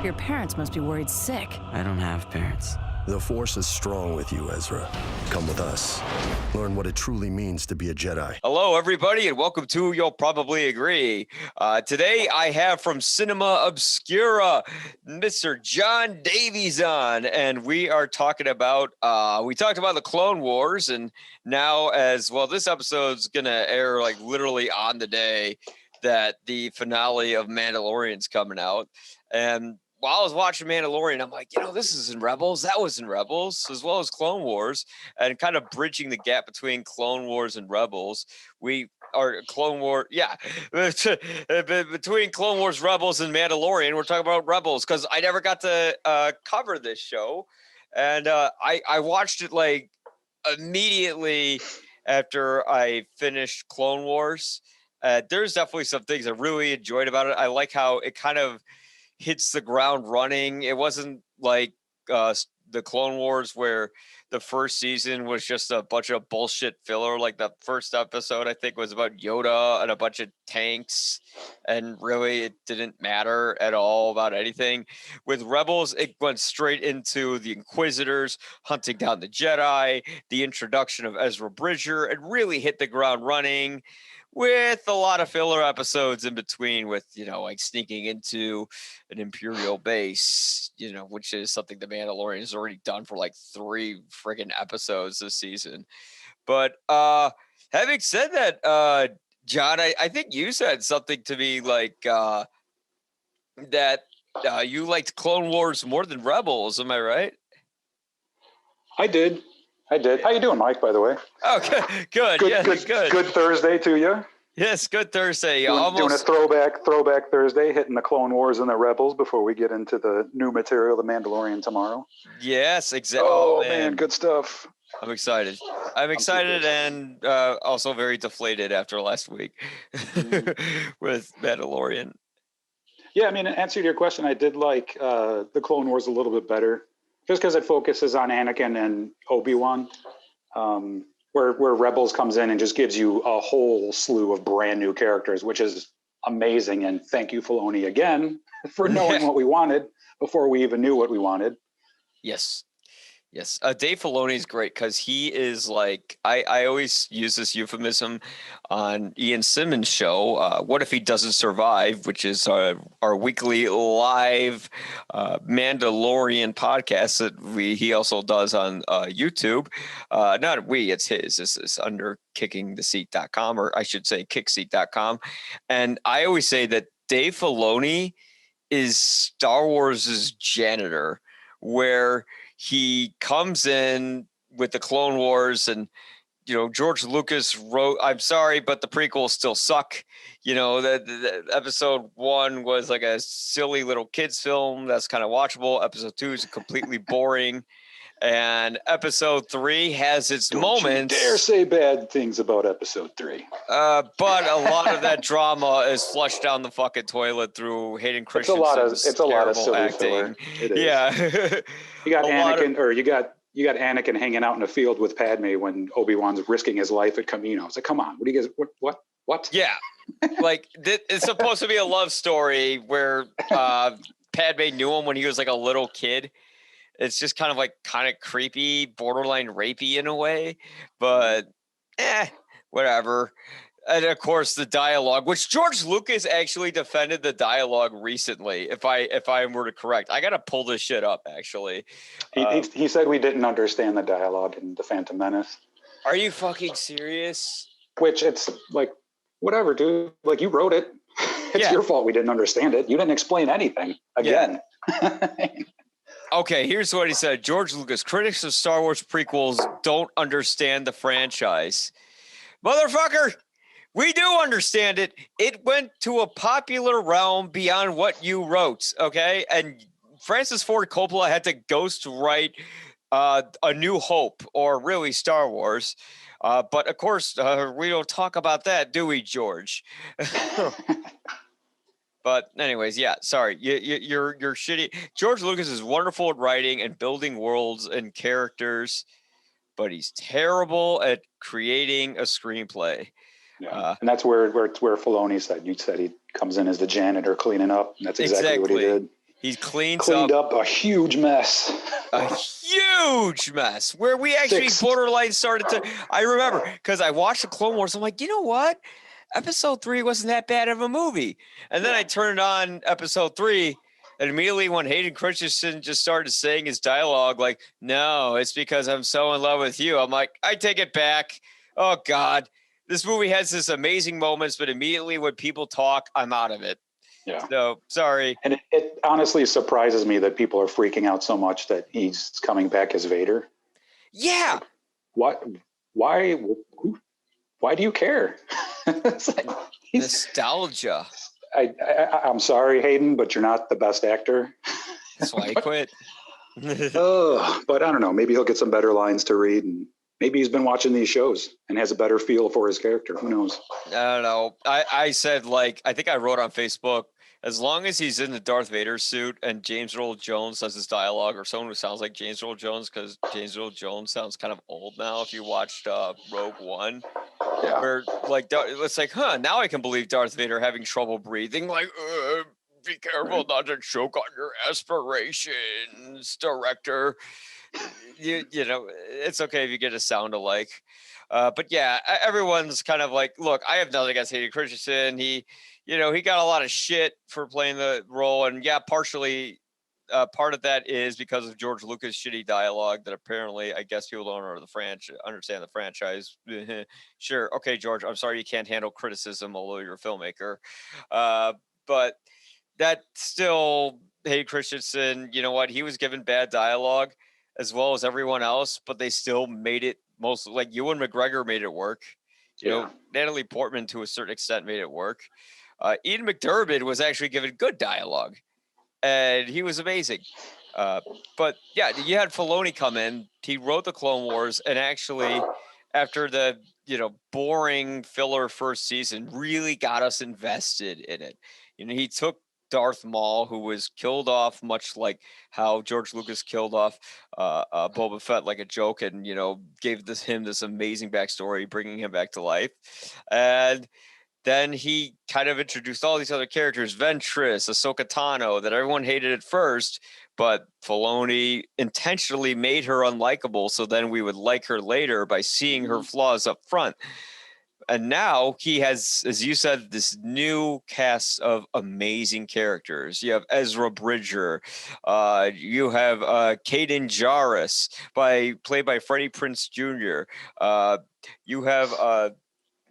Your parents must be worried sick. I don't have parents. The Force is strong with you, Ezra. Come with us. Learn what it truly means to be a Jedi. Hello, everybody, and welcome to You'll Probably Agree. Today, I have from Sinema Obscura, Mr. John Davies on, and we are talking about, we talked about the Clone Wars, and now as well, this episode's going to air like literally on the day that the finale of Mandalorian's coming out. And while I was watching Mandalorian, I'm like, this is in Rebels. That was in Rebels, as well as Clone Wars, and kind of bridging the gap between Clone Wars and Rebels. Between Clone Wars, Rebels, and Mandalorian, we're talking about Rebels because I never got to cover this show, and I watched it like immediately after I finished Clone Wars. There's definitely some things I really enjoyed about it. I like how it kind of hits the ground running. It wasn't like the Clone Wars where the first season was just a bunch of bullshit filler. Like the first episode, I think, was about Yoda and a bunch of tanks, and really it didn't matter at all about anything. With Rebels, it went straight into the Inquisitors hunting down the Jedi, the introduction of Ezra Bridger, and really hit the ground running, with a lot of filler episodes in between, with, like sneaking into an Imperial base, which is something the Mandalorian has already done for like 3 friggin' episodes this season. But having said that, John, I think you said something to me like that you liked Clone Wars more than Rebels. Am I right? I did. How you doing, Mike, by the way? Okay, good. Good Thursday to you. Yes, good Thursday. Doing a throwback Thursday, hitting the Clone Wars and the Rebels before we get into the new material, The Mandalorian, tomorrow. Yes, exactly. Oh, man, good stuff. I'm excited. And also very deflated after last week with Mandalorian. Yeah, I mean, in answer to your question, I did like the Clone Wars a little bit better, just because it focuses on Anakin and Obi-Wan, where Rebels comes in and just gives you a whole slew of brand new characters, which is amazing. And thank you, Filoni, again, for knowing what we wanted before we even knew what we wanted. Yes. Dave Filoni is great because he is like, I always use this euphemism on Ian Simmons' show, What If He Doesn't Survive, which is our weekly live Mandalorian podcast that he also does on YouTube. Not we, it's his. This is under kickingtheseat.com, or I should say kickseat.com. And I always say that Dave Filoni is Star Wars' janitor, where he comes in with the Clone Wars, and George Lucas wrote, I'm sorry, but the prequels still suck. The episode 1 was like a silly little kids film that's kind of watchable. Episode 2 is completely boring. And episode 3 has its moments. You dare say bad things about episode 3. But a lot of that drama is flushed down the fucking toilet through Hayden Christensen's It's a lot of silly acting. Filler. It is. Yeah. You got Anakin, you got Anakin hanging out in a field with Padme when Obi-Wan's risking his life at Kamino. It's like, come on, what do you guys? What? Yeah, like it's supposed to be a love story where Padme knew him when he was like a little kid. It's just kind of creepy, borderline rapey in a way, but whatever. And of course, the dialogue, which George Lucas actually defended the dialogue recently. If I were to correct, I got to pull this shit up. Actually, he said we didn't understand the dialogue in The Phantom Menace. Are you fucking serious? Which it's like, whatever, dude. Like, you wrote it. It's your fault we didn't understand it. You didn't explain anything. Again. Yeah. Okay, here's what he said. George Lucas, critics of Star Wars prequels don't understand the franchise. Motherfucker! We do understand it. It went to a popular realm beyond what you wrote, okay? And Francis Ford Coppola had to ghost write A New Hope, or really Star Wars. But of course, we don't talk about that, do we, George? But anyways, yeah, sorry. You're shitty. George Lucas is wonderful at writing and building worlds and characters, but he's terrible at creating a screenplay. Yeah. And that's where Filoni said, you said he comes in as the janitor cleaning up. And that's exactly what he did. He cleaned up a huge mess. A huge mess where we actually borderline started to. I remember because I watched the Clone Wars. I'm like, you know what? Episode 3 wasn't that bad of a movie. And then I turned on episode 3, and immediately when Hayden Christensen just started saying his dialogue, like, no, it's because I'm so in love with you. I'm like, I take it back. Oh, God. This movie has this amazing moments, but immediately when people talk, I'm out of it. Yeah. So sorry. And it honestly surprises me that people are freaking out so much that he's coming back as Vader. Yeah. What? Why do you care? It's like, nostalgia. I'm sorry, Hayden, but you're not the best actor. That's why I quit. But I don't know. Maybe he'll get some better lines to read, and maybe he's been watching these shows and has a better feel for his character. Who knows? I don't know. I said, like, I think I wrote on Facebook, as long as he's in the Darth Vader suit and James Earl Jones does his dialogue, or someone who sounds like James Earl Jones, because James Earl Jones sounds kind of old now. If you watched Rogue One, where like it's like, now I can believe Darth Vader having trouble breathing. Like, be careful not to choke on your aspirations, director. You know, it's okay if you get a sound alike. But yeah, everyone's kind of like, look, I have nothing against Hayden Christensen. He got a lot of shit for playing the role. And yeah, partially part of that is because of George Lucas' shitty dialogue that apparently, I guess people don't understand the franchise. Sure. Okay, George, I'm sorry you can't handle criticism, although you're a filmmaker. But that still, Hayden Christensen, you know what? He was given bad dialogue as well as everyone else, but they still made it mostly, like Ewan McGregor made it work. You know, Natalie Portman to a certain extent made it work. Ian McDiarmid was actually given good dialogue, and he was amazing. But yeah, you had Filoni come in. He wrote the Clone Wars, and actually, after the boring filler first season, really got us invested in it. He took Darth Maul, who was killed off, much like how George Lucas killed off Boba Fett like a joke, and gave him this amazing backstory, bringing him back to life. And then he kind of introduced all these other characters, Ventress, Ahsoka Tano, that everyone hated at first, but Filoni intentionally made her unlikable, so then we would like her later by seeing her flaws up front. And now he has, as you said, this new cast of amazing characters. You have Ezra Bridger. You have Kaden Jarrus, played by Freddie Prinze Jr. You have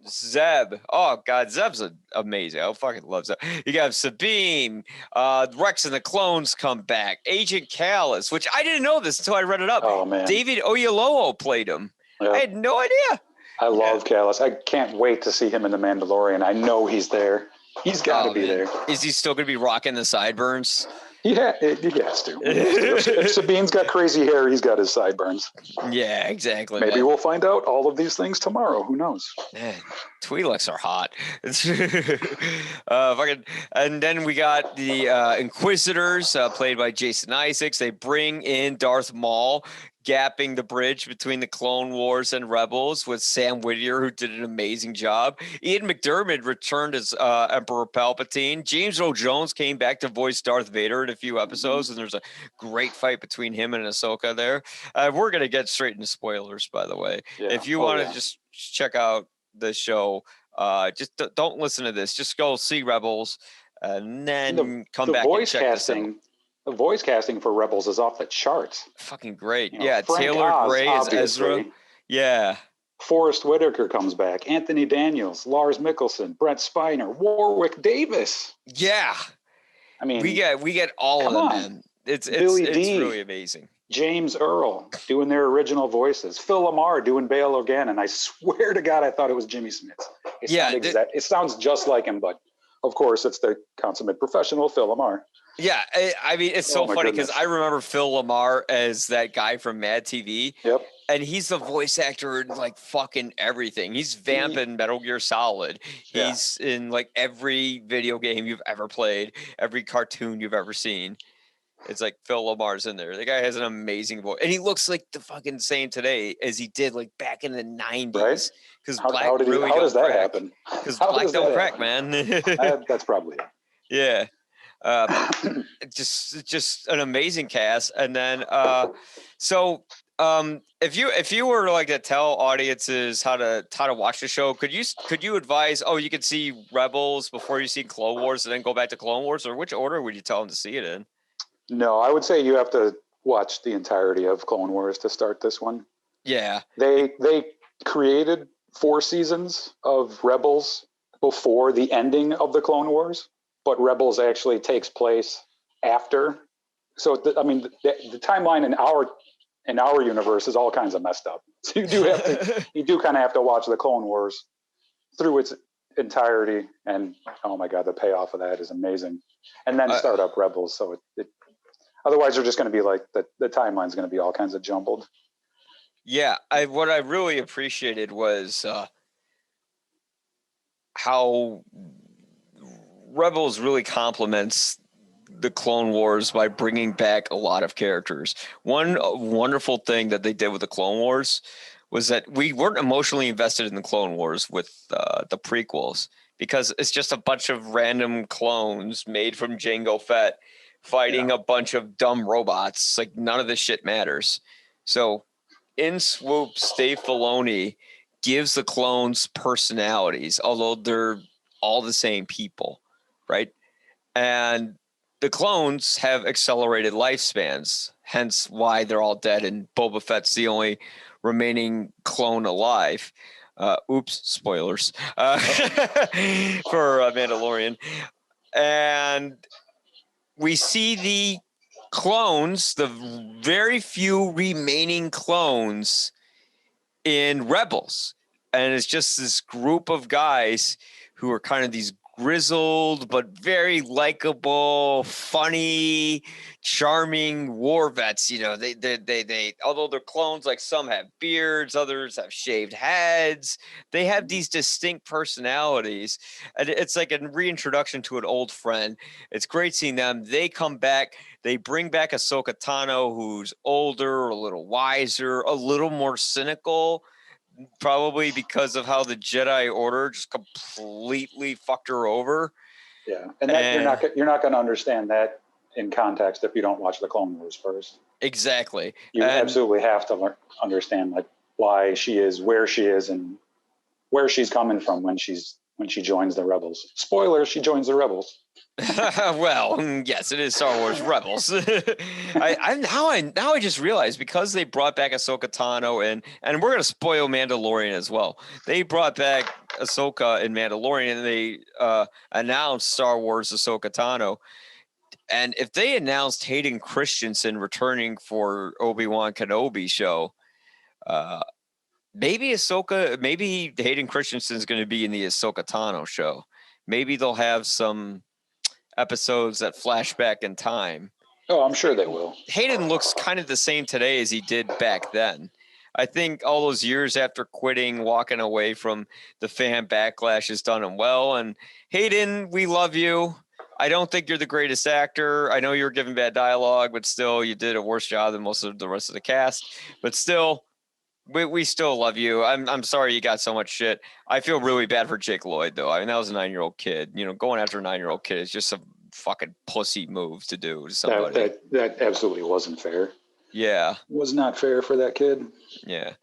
Zeb. Oh, God, Zeb's amazing. I fucking love Zeb. You got Sabine. Rex and the Clones come back. Agent Callus, which I didn't know this until I read it up. Oh, man. David Oyelowo played him. Yep. I had no idea. I love Callus. I can't wait to see him in The Mandalorian. I know he's there. He's got to be there. Is he still going to be rocking the sideburns? Yeah, he has to. If Sabine's got crazy hair, he's got his sideburns. Yeah, exactly. Maybe we'll find out all of these things tomorrow. Who knows? Man, Twi'leks are hot. And then we got the Inquisitors, played by Jason Isaacs. They bring in Darth Maul, gapping the bridge between the Clone Wars and Rebels with Sam Whittier, who did an amazing job. Ian McDiarmid returned as Emperor Palpatine. James Earl Jones came back to voice Darth Vader in a few episodes, and there's a great fight between him and Ahsoka there. We're going to get straight into spoilers, by the way. Yeah. If you want to just check out the show, just don't listen to this. Just go see Rebels, and then come back and check this out. The voice casting for Rebels is off the charts. Fucking great. Frank Taylor Oz, Gray is Ezra. Yeah. Forrest Whitaker comes back. Anthony Daniels, Lars Mikkelsen, Brent Spiner, Warwick Davis. Yeah. I mean, we get all of them, man. It's really amazing. James Earl doing their original voices. Phil Lamar doing Bail Organa. And I swear to God, I thought it was Jimmy Smith. It sounds just like him, but of course it's the consummate professional, Phil Lamar. Yeah, I mean, it's so funny because I remember Phil Lamar as that guy from Mad TV. Yep. And he's the voice actor in like fucking everything. He's Vamp in Metal Gear Solid. He's in like every video game you've ever played, every cartoon you've ever seen. It's like Phil Lamar's in there. The guy has an amazing voice. And he looks like the fucking same today as he did like back in the 90s. Right? Because how does that happen? Because black don't crack, man. That's probably it. Yeah. Just an amazing cast. And then if you were like to tell audiences how to watch the show, could you advise, you could see Rebels before you see Clone Wars and then go back to Clone Wars, or which order would you tell them to see it in? No, I would say you have to watch the entirety of Clone Wars to start this one. Yeah. They created 4 seasons of Rebels before the ending of the Clone Wars, but Rebels actually takes place after. So the timeline in our universe is all kinds of messed up. So you do kind of have to watch the Clone Wars through its entirety, and oh my God, the payoff of that is amazing. And then start up Rebels. So it otherwise they're just going to be like the timeline's going to be all kinds of jumbled. Yeah, what I really appreciated was how Rebels really complements the Clone Wars by bringing back a lot of characters. One wonderful thing that they did with the Clone Wars was that we weren't emotionally invested in the Clone Wars with the prequels, because it's just a bunch of random clones made from Jango Fett fighting a bunch of dumb robots. Like, none of this shit matters. So in swoops, Dave Filoni gives the clones personalities, although they're all the same people, right? And the clones have accelerated lifespans, hence why they're all dead, and Boba Fett's the only remaining clone alive. Oops, spoilers for Mandalorian. And we see the clones, the very few remaining clones in Rebels. And it's just this group of guys who are kind of these grizzled but very likable, funny, charming war vets. You know, they although they're clones, like some have beards, others have shaved heads. They have these distinct personalities, and it's like a reintroduction to an old friend. It's great seeing them. They come back. They bring back Ahsoka Tano, who's older, a little wiser, a little more cynical. Probably because of how the Jedi Order just completely fucked her over. Yeah, and you're not going to understand that in context if you don't watch the Clone Wars first. Exactly. You absolutely have to understand like why she is where she is and where she's coming from when she joins the Rebels. Spoilers: she joins the Rebels. Well, yes, it is Star Wars Rebels. I just realized, because they brought back Ahsoka Tano and we're gonna spoil Mandalorian as well. They brought back Ahsoka in Mandalorian, and they announced Star Wars Ahsoka Tano. And if they announced Hayden Christensen returning for Obi-Wan Kenobi show, maybe Hayden Christensen is going to be in the Ahsoka Tano show. Maybe they'll have some episodes that flash back in time. Oh, I'm sure they will. Hayden looks kind of the same today as he did back then. I think all those years after quitting, walking away from the fan backlash has done him well. And Hayden, we love you. I don't think you're the greatest actor. I know you were given bad dialogue, but still, you did a worse job than most of the rest of the cast. But still, we still love you. I'm sorry you got so much shit. I feel really bad for Jake Lloyd, though. I mean, that was a 9-year-old kid. You know, going after a 9-year-old kid is just a fucking pussy move to do to somebody. That absolutely wasn't fair. Yeah, it was not fair for that kid. Yeah.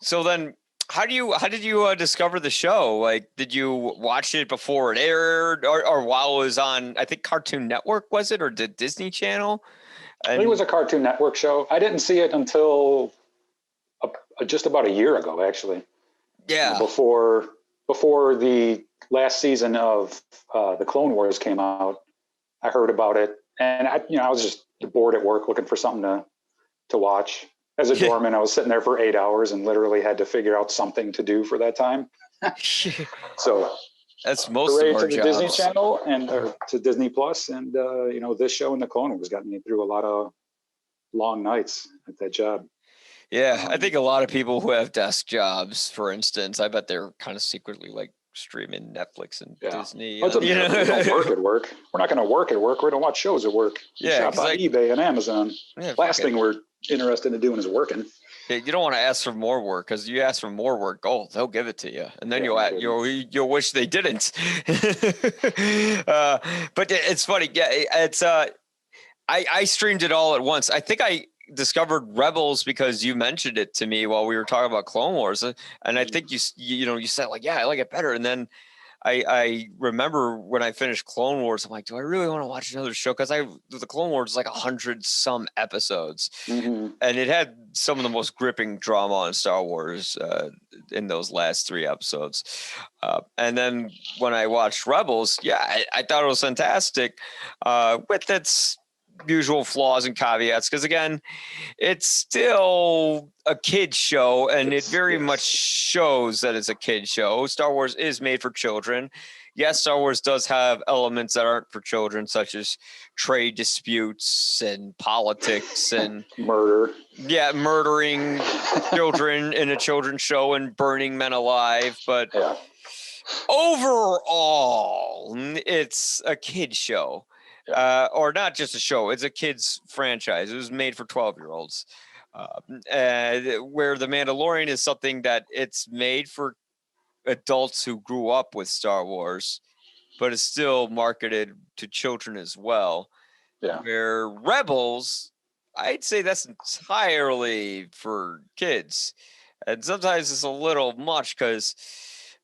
So then, how did you discover the show? Like, did you watch it before it aired, or while it was on? I think Cartoon Network, was it, or the Disney Channel? I think it was a Cartoon Network show. I didn't see it until just about a year ago, actually. Yeah. Before the last season of the Clone Wars came out, I heard about it, and I was just bored at work looking for something to watch. As a doorman, I was sitting there for 8 hours and literally had to figure out something to do for that time. So that's most of our to the jobs. Disney Channel and to Disney Plus, and this show and the Clone Wars got me through a lot of long nights at that job. Yeah, I think a lot of people who have desk jobs, for instance, I bet they're kind of secretly like streaming Netflix and Disney. We don't work at work. We're not going to work at work. We're going to watch shows at work. We shop on eBay and Amazon. Last thing we're interested in doing is working. You don't want to ask for more work, because you ask for more work, they'll give it to you, and then Yeah, you'll wish they didn't. But it's funny. Yeah, it's I streamed it all at once. I think I discovered Rebels because you mentioned it to me while we were talking about Clone Wars, and I think you said like, yeah, I like it better, and then I remember when I finished Clone Wars, I'm like, do I really want to watch another show? Because the Clone Wars is like 100 some episodes, and it had some of the most gripping drama on Star Wars in those last 3 episodes. And then when I watched Rebels, I thought it was fantastic, with its usual flaws and caveats, because again, it's still a kid show, and it very much shows that it's a kid show. Star Wars is made for children. Yes, Star Wars does have elements that aren't for children, such as trade disputes and politics and murdering children in a children's show and burning men alive. But overall, it's a kid show. Or not just a show, it's a kid's franchise. It was made for 12-year-olds. Where The Mandalorian is something that it's made for adults who grew up with Star Wars, but it's still marketed to children as well. Yeah. Where Rebels, I'd say that's entirely for kids. And sometimes it's a little much, because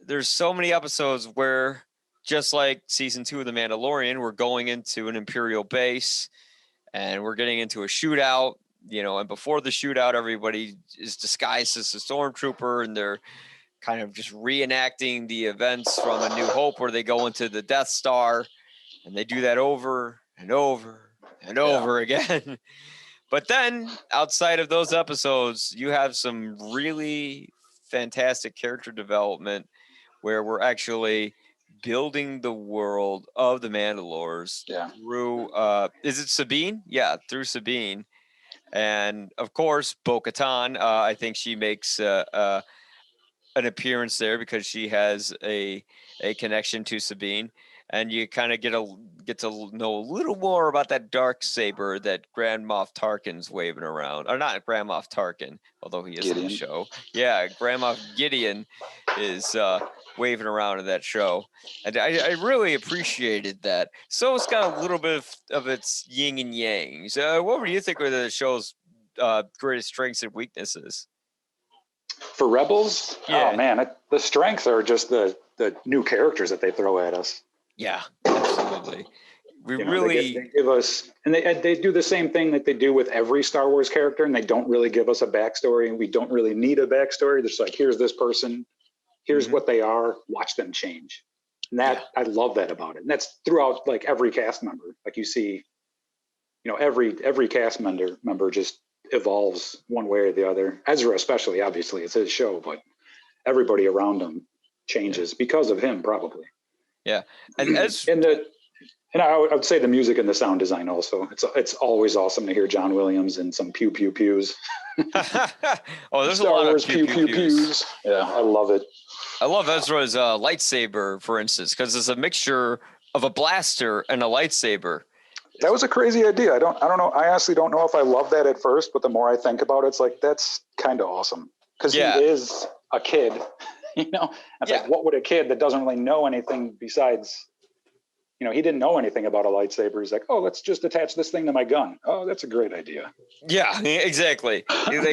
there's so many episodes where, just like season 2 of The Mandalorian, we're going into an Imperial base and we're getting into a shootout, and before the shootout, everybody is disguised as a stormtrooper, and they're kind of just reenacting the events from A New Hope, where they go into the Death Star, and they do that over and over and over again. But then outside of those episodes, you have some really fantastic character development where we're actually building the world of the Mandalores through is it Sabine? Yeah, through Sabine. And of course, Bo-Katan, I think she makes an appearance there because she has a connection to Sabine, and you kind of get to know a little more about that dark saber that Grand Moff Tarkin's waving around, or not Grand Moff Tarkin, although he is in the show. Yeah, Grand Moff Gideon is waving around in that show, and I really appreciated that. So it's got a little bit of its yin and yang. So what do you think are the show's greatest strengths and weaknesses? For Rebels, oh man, the strengths are just the new characters that they throw at us. Yeah, absolutely. They give us, and they do the same thing that they do with every Star Wars character, and they don't really give us a backstory, and we don't really need a backstory. They're just like, here's this person, here's what they are, watch them change. And I love that about it. And that's throughout like every cast member. Like you see, every cast member just evolves one way or the other. Ezra especially, obviously, it's his show, but everybody around him changes because of him, probably. Yeah, and I would say the music and the sound design also. It's always awesome to hear John Williams and some pew pew pews. There's Star a lot Wars of pew pew pews. Yeah, I love it. I love Ezra's lightsaber, for instance, because it's a mixture of a blaster and a lightsaber. That was a crazy idea. I don't know. I honestly don't know if I love that at first, but the more I think about it, it's like, that's kind of awesome. Because he is a kid, like, what would a kid that doesn't really know anything besides, he didn't know anything about a lightsaber. He's like, oh, let's just attach this thing to my gun. Oh, that's a great idea. Yeah, exactly.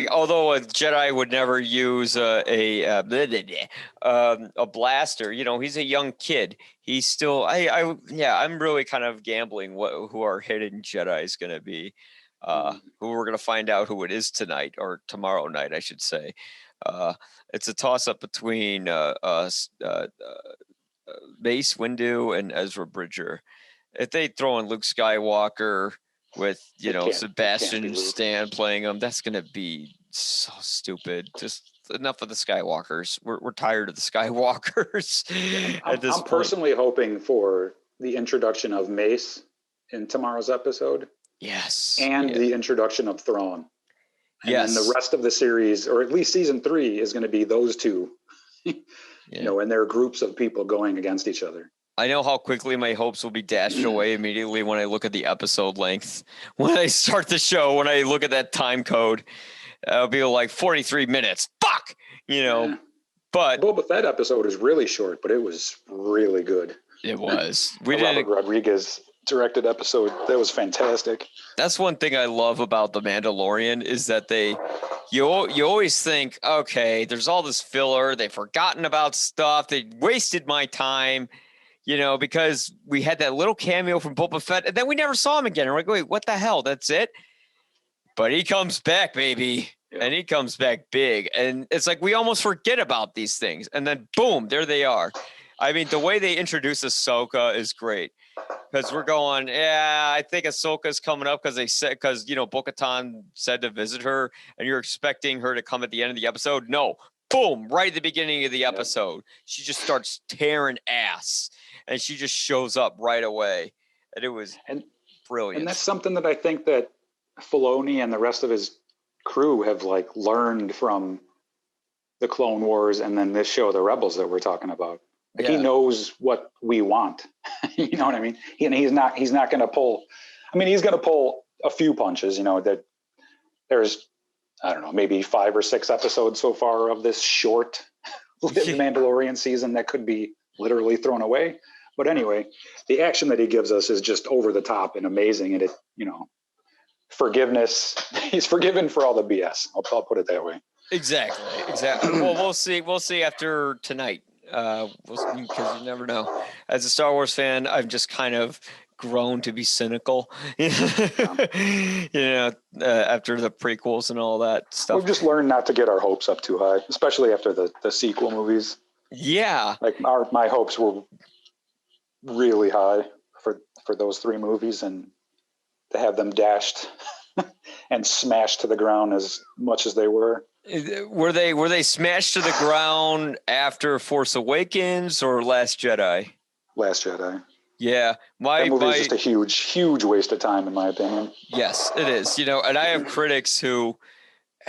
Although a Jedi would never use a blaster, he's a young kid. He's still, I'm really kind of gambling who our hidden Jedi is going to be, who we're going to find out who it is tonight, or tomorrow night, I should say. It's a toss up between Mace Windu and Ezra Bridger. If they throw in Luke Skywalker with Sebastian Stan playing him, that's gonna be so stupid. Just enough of the Skywalkers. We're tired of the Skywalkers at this point. I'm personally hoping for the introduction of Mace in tomorrow's episode. Yes. And the introduction of Thrawn. And then the rest of the series, or at least season 3, is going to be those two. And there are groups of people going against each other. I know how quickly my hopes will be dashed away immediately when I look at the episode length. When I start the show, when I look at that time code, It'll be like 43 minutes. Fuck, Yeah. But Boba Fett episode is really short, but it was really good. it was. Robert Rodriguez directed episode. That was fantastic. That's one thing I love about The Mandalorian is that you always think, okay, there's all this filler. They've forgotten about stuff. They wasted my time, because we had that little cameo from Boba Fett, and then we never saw him again. And we're like, wait, what the hell? That's it? But he comes back, baby. Yeah. And he comes back big. And it's like we almost forget about these things. And then, boom, there they are. I mean, the way they introduce Ahsoka is great. Because we're going, I think Ahsoka's coming up because Bo-Katan said to visit her, and you're expecting her to come at the end of the episode. No, boom, right at the beginning of the episode, she just starts tearing ass, and she just shows up right away, and it was brilliant. And that's something that I think that Filoni and the rest of his crew have learned from the Clone Wars, and then this show, the Rebels, that we're talking about. He knows what we want. You know what I mean? He's not going to pull. I mean, he's going to pull a few punches. That there's, I don't know, maybe 5 or 6 episodes so far of this short Mandalorian season that could be literally thrown away. But anyway, the action that he gives us is just over the top and amazing. And forgiveness. He's forgiven for all the BS. I'll put it that way. Exactly. Well, we'll see after tonight. Because you never know. As a Star Wars fan, I've just kind of grown to be cynical. After the prequels and all that stuff. We've just learned not to get our hopes up too high, especially after the sequel movies. Yeah. My hopes were really high for those 3 movies, and to have them dashed and smashed to the ground as much as they were. Were they smashed to the ground after Force Awakens or Last Jedi? Last Jedi. Yeah, that movie is just a huge waste of time, in my opinion. Yes, it is. And I have critics who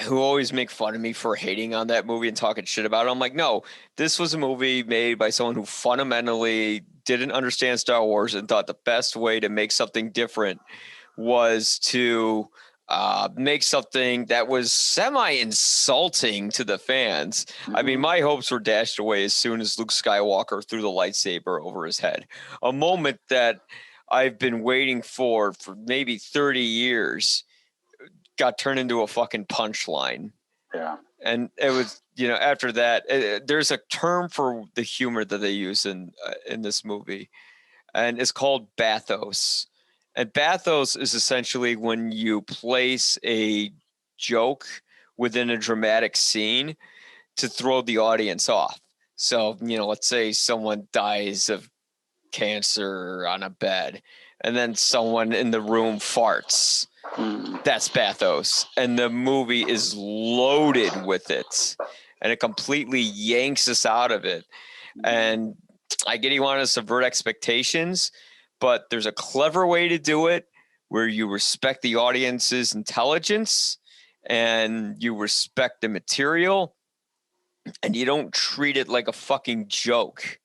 always make fun of me for hating on that movie and talking shit about it. I'm like, no, this was a movie made by someone who fundamentally didn't understand Star Wars and thought the best way to make something different was to make something that was semi-insulting to the fans. Mm-hmm. I mean, my hopes were dashed away as soon as Luke Skywalker threw the lightsaber over his head. A moment that I've been waiting for maybe 30 years got turned into a fucking punchline. Yeah. And it was, after that, there's a term for the humor that they use in this movie, and it's called bathos. And bathos is essentially when you place a joke within a dramatic scene to throw the audience off. So, let's say someone dies of cancer on a bed, and then someone in the room farts. That's bathos. And the movie is loaded with it, and it completely yanks us out of it. And I get you want to subvert expectations, but there's a clever way to do it where you respect the audience's intelligence and you respect the material and you don't treat it like a fucking joke.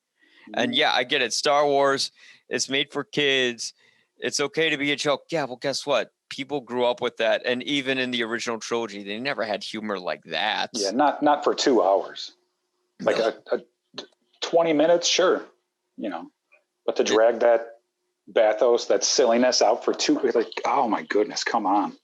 And yeah, I get it. Star Wars, it's made for kids. It's okay to be a joke. Yeah, well, guess what? People grew up with that. And even in the original trilogy, they never had humor like that. Yeah, not for 2 hours. Like a 20 minutes, sure. But to drag that bathos, that silliness out for 2, oh my goodness, come on.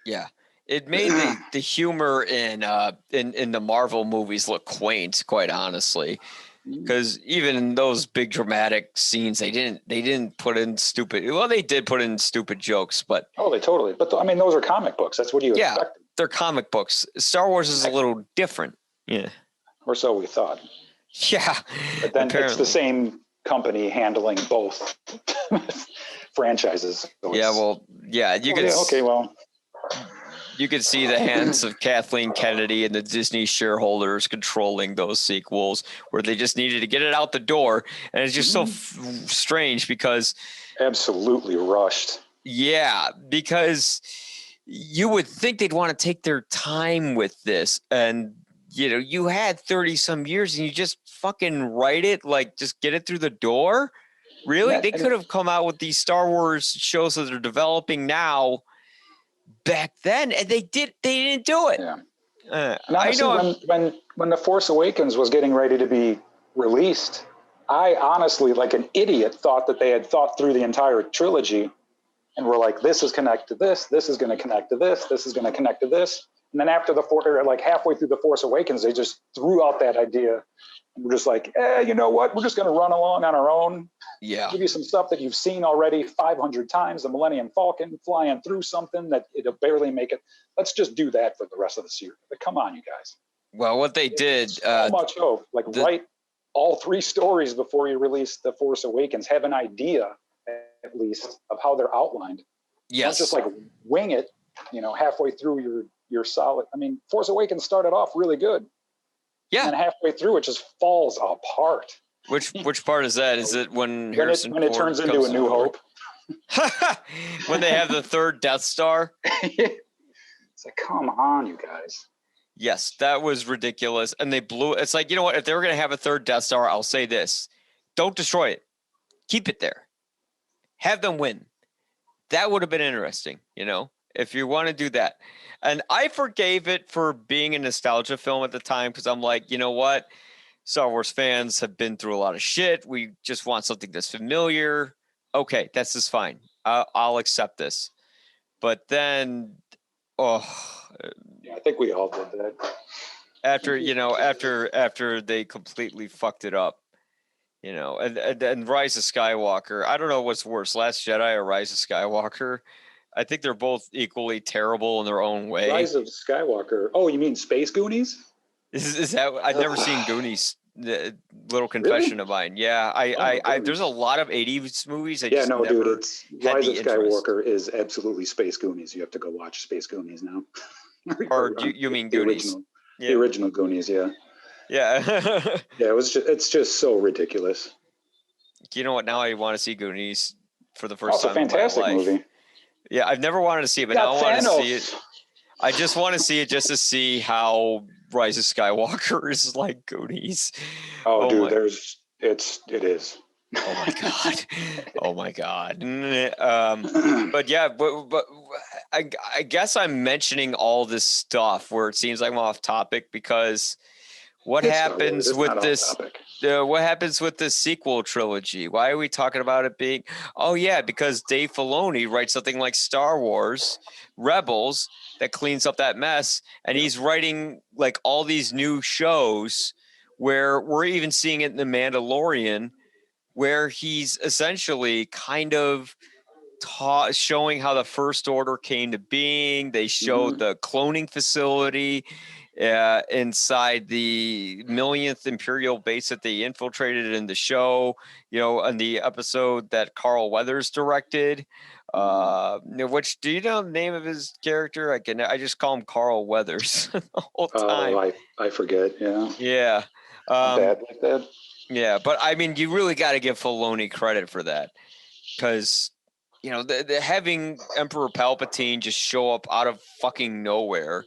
Yeah. It made the humor in the Marvel movies look quaint, quite honestly. Because even in those big dramatic scenes, they didn't put in stupid. Well, they did put in stupid jokes, but they totally. But those are comic books. That's what you expect. They're comic books. Star Wars is a little different. Yeah, or so we thought. Yeah, but then it's the same company handling both franchises. So you could see the hands of Kathleen Kennedy and the Disney shareholders controlling those sequels where they just needed to get it out the door. And it's just so strange because absolutely rushed. Yeah, because you would think they'd want to take their time with this. And, you had 30 some years and you just fucking write it, just get it through the door. Really? They could have come out with these Star Wars shows that they're developing now back then, and they didn't do it. Yeah. And I honestly, know. when The Force Awakens was getting ready to be released, I honestly, like an idiot, thought that they had thought through the entire trilogy and were like, this is connected to this is going to connect to this is going to connect to this. And then after like halfway through The Force Awakens, they just threw out that idea. And we're just like, you know what? We're just going to run along on our own. Yeah. Give you some stuff that you've seen already 500 times, the Millennium Falcon flying through something that it'll barely make it. Let's just do that for the rest of the series. But come on, you guys. Well, what they did. So much hope. Like, write all 3 stories before you release The Force Awakens. Have an idea, at least, of how they're outlined. Yes. Don't just like wing it, halfway through your solid. I mean, Force Awakens started off really good. Yeah. And then halfway through, it just falls apart. Which part is that? Is it when when it turns into A New Hope? When they have the 3rd Death Star? It's like, come on, you guys. Yes, that was ridiculous. And they blew it. It's like, you know what? If they were going to have a 3rd Death Star, I'll say this. Don't destroy it. Keep it there. Have them win. That would have been interesting, if you want to do that. And I forgave it for being a nostalgia film at the time because I'm like, you know what? Star Wars fans have been through a lot of shit. We just want something that's familiar. Okay, that's just fine. I'll accept this. But then, yeah, I think we all did that. After they completely fucked it up, and Rise of Skywalker. I don't know what's worse, Last Jedi or Rise of Skywalker. I think they're both equally terrible in their own way. Rise of Skywalker. Oh, you mean Space Goonies? Is that? I've never seen Goonies. The little confession of mine. Yeah, I there's a lot of 80s movies. Dude, it's Rise of Skywalker is absolutely Space Goonies. You have to go watch Space Goonies now. Or you mean Goonies? The original Goonies, yeah. Yeah. Yeah, it's just so ridiculous. You know what? Now I want to see Goonies for the first time. It's a fantastic movie. Yeah, I've never wanted to see it, but now I want to see it. I just want to see it just to see how Rise of Skywalker is like Goonies. Oh dude, it is. Oh my god. Oh my god. But yeah, but I guess I'm mentioning all this stuff where it seems like I'm off topic because what happens with this? What happens with the sequel trilogy? Why are we talking about it being? Oh yeah, because Dave Filoni writes something like Star Wars Rebels that cleans up that mess, and he's writing like all these new shows where we're even seeing it in The Mandalorian, where he's essentially kind of showing how the First Order came to being. They showed the cloning facility inside the millionth Imperial base that they infiltrated in the show, in the episode that Carl Weathers directed. Which, do you know the name of his character? I just call him Carl Weathers the whole time. Oh, I forget. Yeah. Yeah. Bad like that. Yeah, but I mean, you really got to give Filoni credit for that, because the having Emperor Palpatine just show up out of fucking nowhere,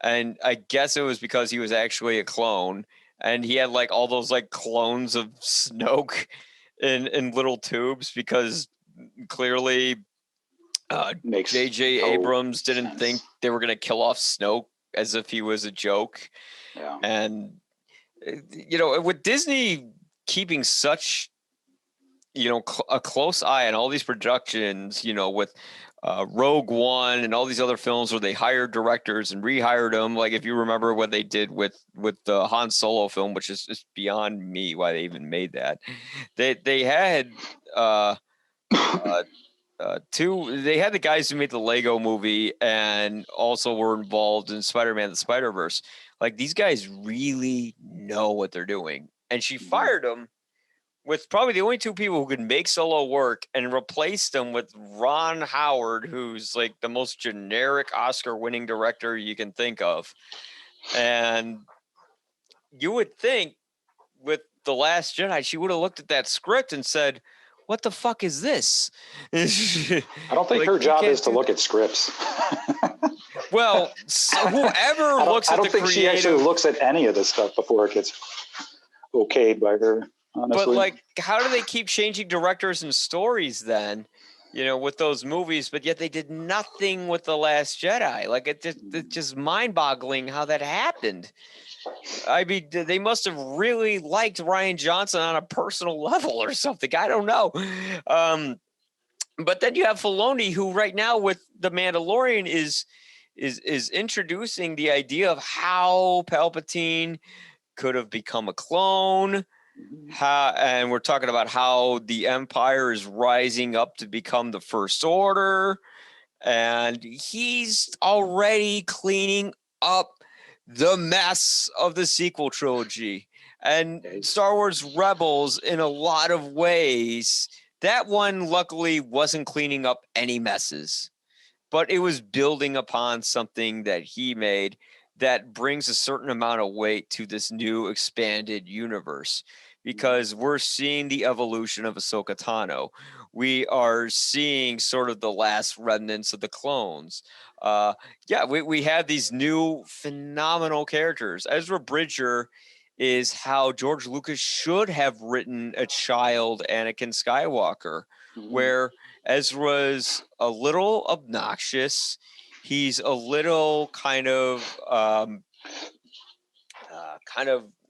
and I guess it was because he was actually a clone, and he had like all those like clones of Snoke in little tubes, because clearly J.J. Abrams didn't think they were going to kill off Snoke as if he was a joke. Yeah. And with Disney keeping such a close eye on all these productions, with Rogue One and all these other films where they hired directors and rehired them. Like if you remember what they did with the Han Solo film, which is just beyond me why they even made that. They had they had the guys who made the Lego movie and also were involved in Spider-Man: The Spider-Verse. Like these guys really know what they're doing. And she fired them with probably the only 2 people who could make Solo work, and replaced them with Ron Howard, who's like the most generic Oscar-winning director you can think of. And you would think with The Last Jedi, she would have looked at that script and said, what the fuck is this? I don't think her job is to look at scripts. Well, whoever looks at the creative... I don't think she actually looks at any of this stuff before it gets okayed by her, honestly. But, like, how do they keep changing directors and stories then with those movies, but yet they did nothing with The Last Jedi. Like it's just mind-boggling how that happened. I mean, they must have really liked Rian Johnson on a personal level or something. I don't know. But then you have Filoni, who right now with The Mandalorian is introducing the idea of how Palpatine could have become a clone. And we're talking about how the Empire is rising up to become the First Order. And he's already cleaning up the mess of the sequel trilogy. And Star Wars Rebels, in a lot of ways, that one luckily wasn't cleaning up any messes, but it was building upon something that he made that brings a certain amount of weight to this new expanded universe, because we're seeing the evolution of Ahsoka Tano. We are seeing sort of the last remnants of the clones. We have these new phenomenal characters. Ezra Bridger is how George Lucas should have written a child Anakin Skywalker, where Ezra's a little obnoxious. He's a little kind of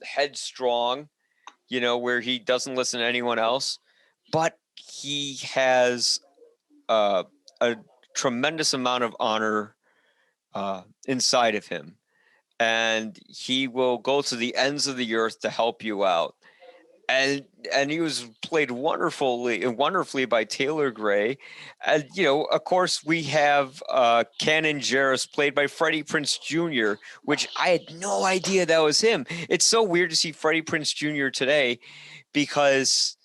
headstrong, where he doesn't listen to anyone else, but he has a tremendous amount of honor inside of him. And he will go to the ends of the earth to help you out. And he was played wonderfully by Taylor Gray. And, of course, we have Kanan Jarrus played by Freddie Prinze Jr., which I had no idea that was him. It's so weird to see Freddie Prinze Jr. today, because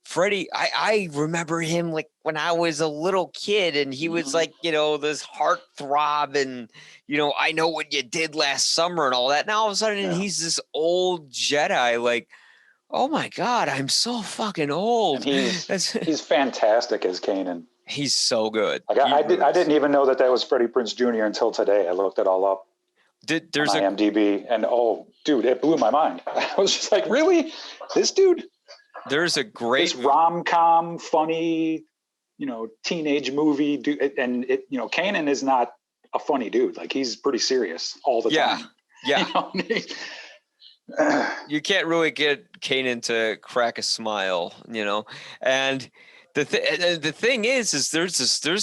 Freddie, I remember him like when I was a little kid, and he was like, this heartthrob, and, I know what you did last summer and all that. Now all of a sudden he's this old Jedi, like, oh my God, I'm so fucking old. And he's fantastic as Kanan. He's so good. Like I didn't even know that was Freddie Prinze Jr. until today. I looked it all up. There's on IMDb, and oh, dude, it blew my mind. I was just like, really, this dude? There's a great rom-com, funny, teenage movie dude, and Kanan is not a funny dude. Like, he's pretty serious all the time. Yeah. You can't really get Kanan to crack a smile, and the thing is there's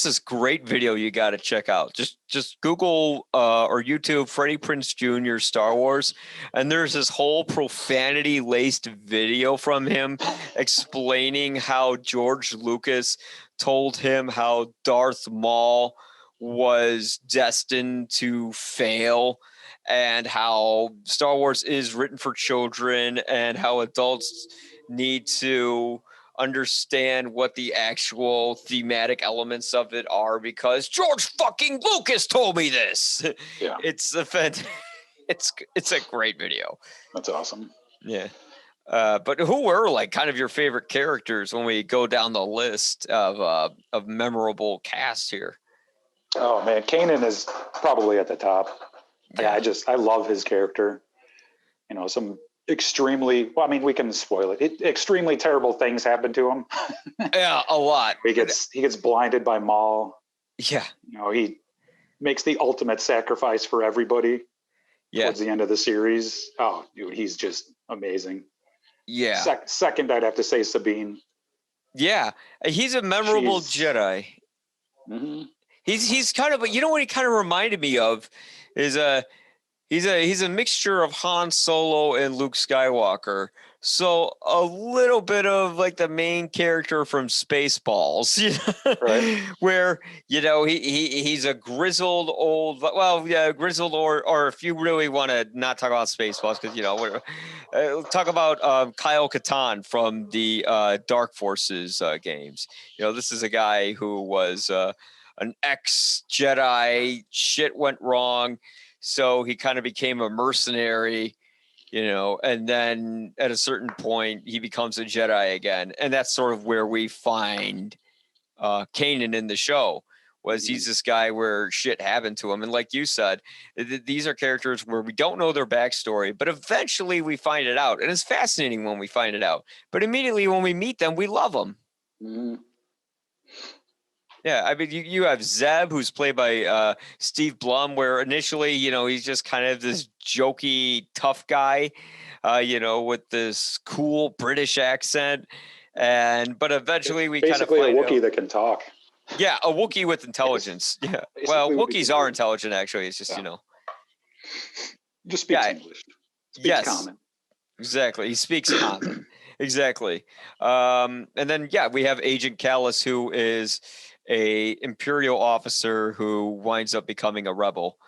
this great video you got to check out. Just Google or YouTube Freddie Prinze Jr. Star Wars, and there's this whole profanity laced video from him explaining how George Lucas told him how Darth Maul was destined to fail, and how Star Wars is written for children, and how adults need to understand what the actual thematic elements of it are, because George fucking Lucas told me this. Yeah. It's a great video. That's awesome. Yeah. But who were like kind of your favorite characters when we go down the list of memorable cast here? Oh man, Kanan is probably at the top. Yeah, I love his character. Some extremely, well, I mean, we can spoil it. Extremely terrible things happen to him. Yeah, a lot. He gets blinded by Maul. Yeah. He makes the ultimate sacrifice for everybody. Yeah. Towards the end of the series. Oh, dude, he's just amazing. Yeah. Second, I'd have to say Sabine. Yeah, he's a memorable Jedi. Mm-hmm. He's kind of, what he kind of reminded me of is he's a mixture of Han Solo and Luke Skywalker. So a little bit of like the main character from Spaceballs, right? Where he's a grizzled old, grizzled or if you really want to not talk about Spaceballs, because talk about Kyle Katarn from the Dark Forces games. This is a guy who was an ex-Jedi. Shit went wrong, so he kind of became a mercenary. And then at a certain point, he becomes a Jedi again. And that's sort of where we find Kanan in the show, was he's this guy where shit happened to him. And like you said, these are characters where we don't know their backstory, but eventually we find it out. And it's fascinating when we find it out. But immediately when we meet them, we love them. Mm-hmm. Yeah, I mean, you have Zeb, who's played by Steve Blum, where initially, he's just kind of this jokey, tough guy, with this cool British accent. But eventually we kind of basically a find Wookiee out. that can talk. Yeah, a Wookiee with intelligence. Yeah. Well, Basically what he Wookiees can are do. intelligent, actually. It's just, Yeah. Just speaks Yeah, English. Speaks yes, common. exactly. He speaks common. Exactly. And then, we have Agent Callus, who is a Imperial officer who winds up becoming a rebel,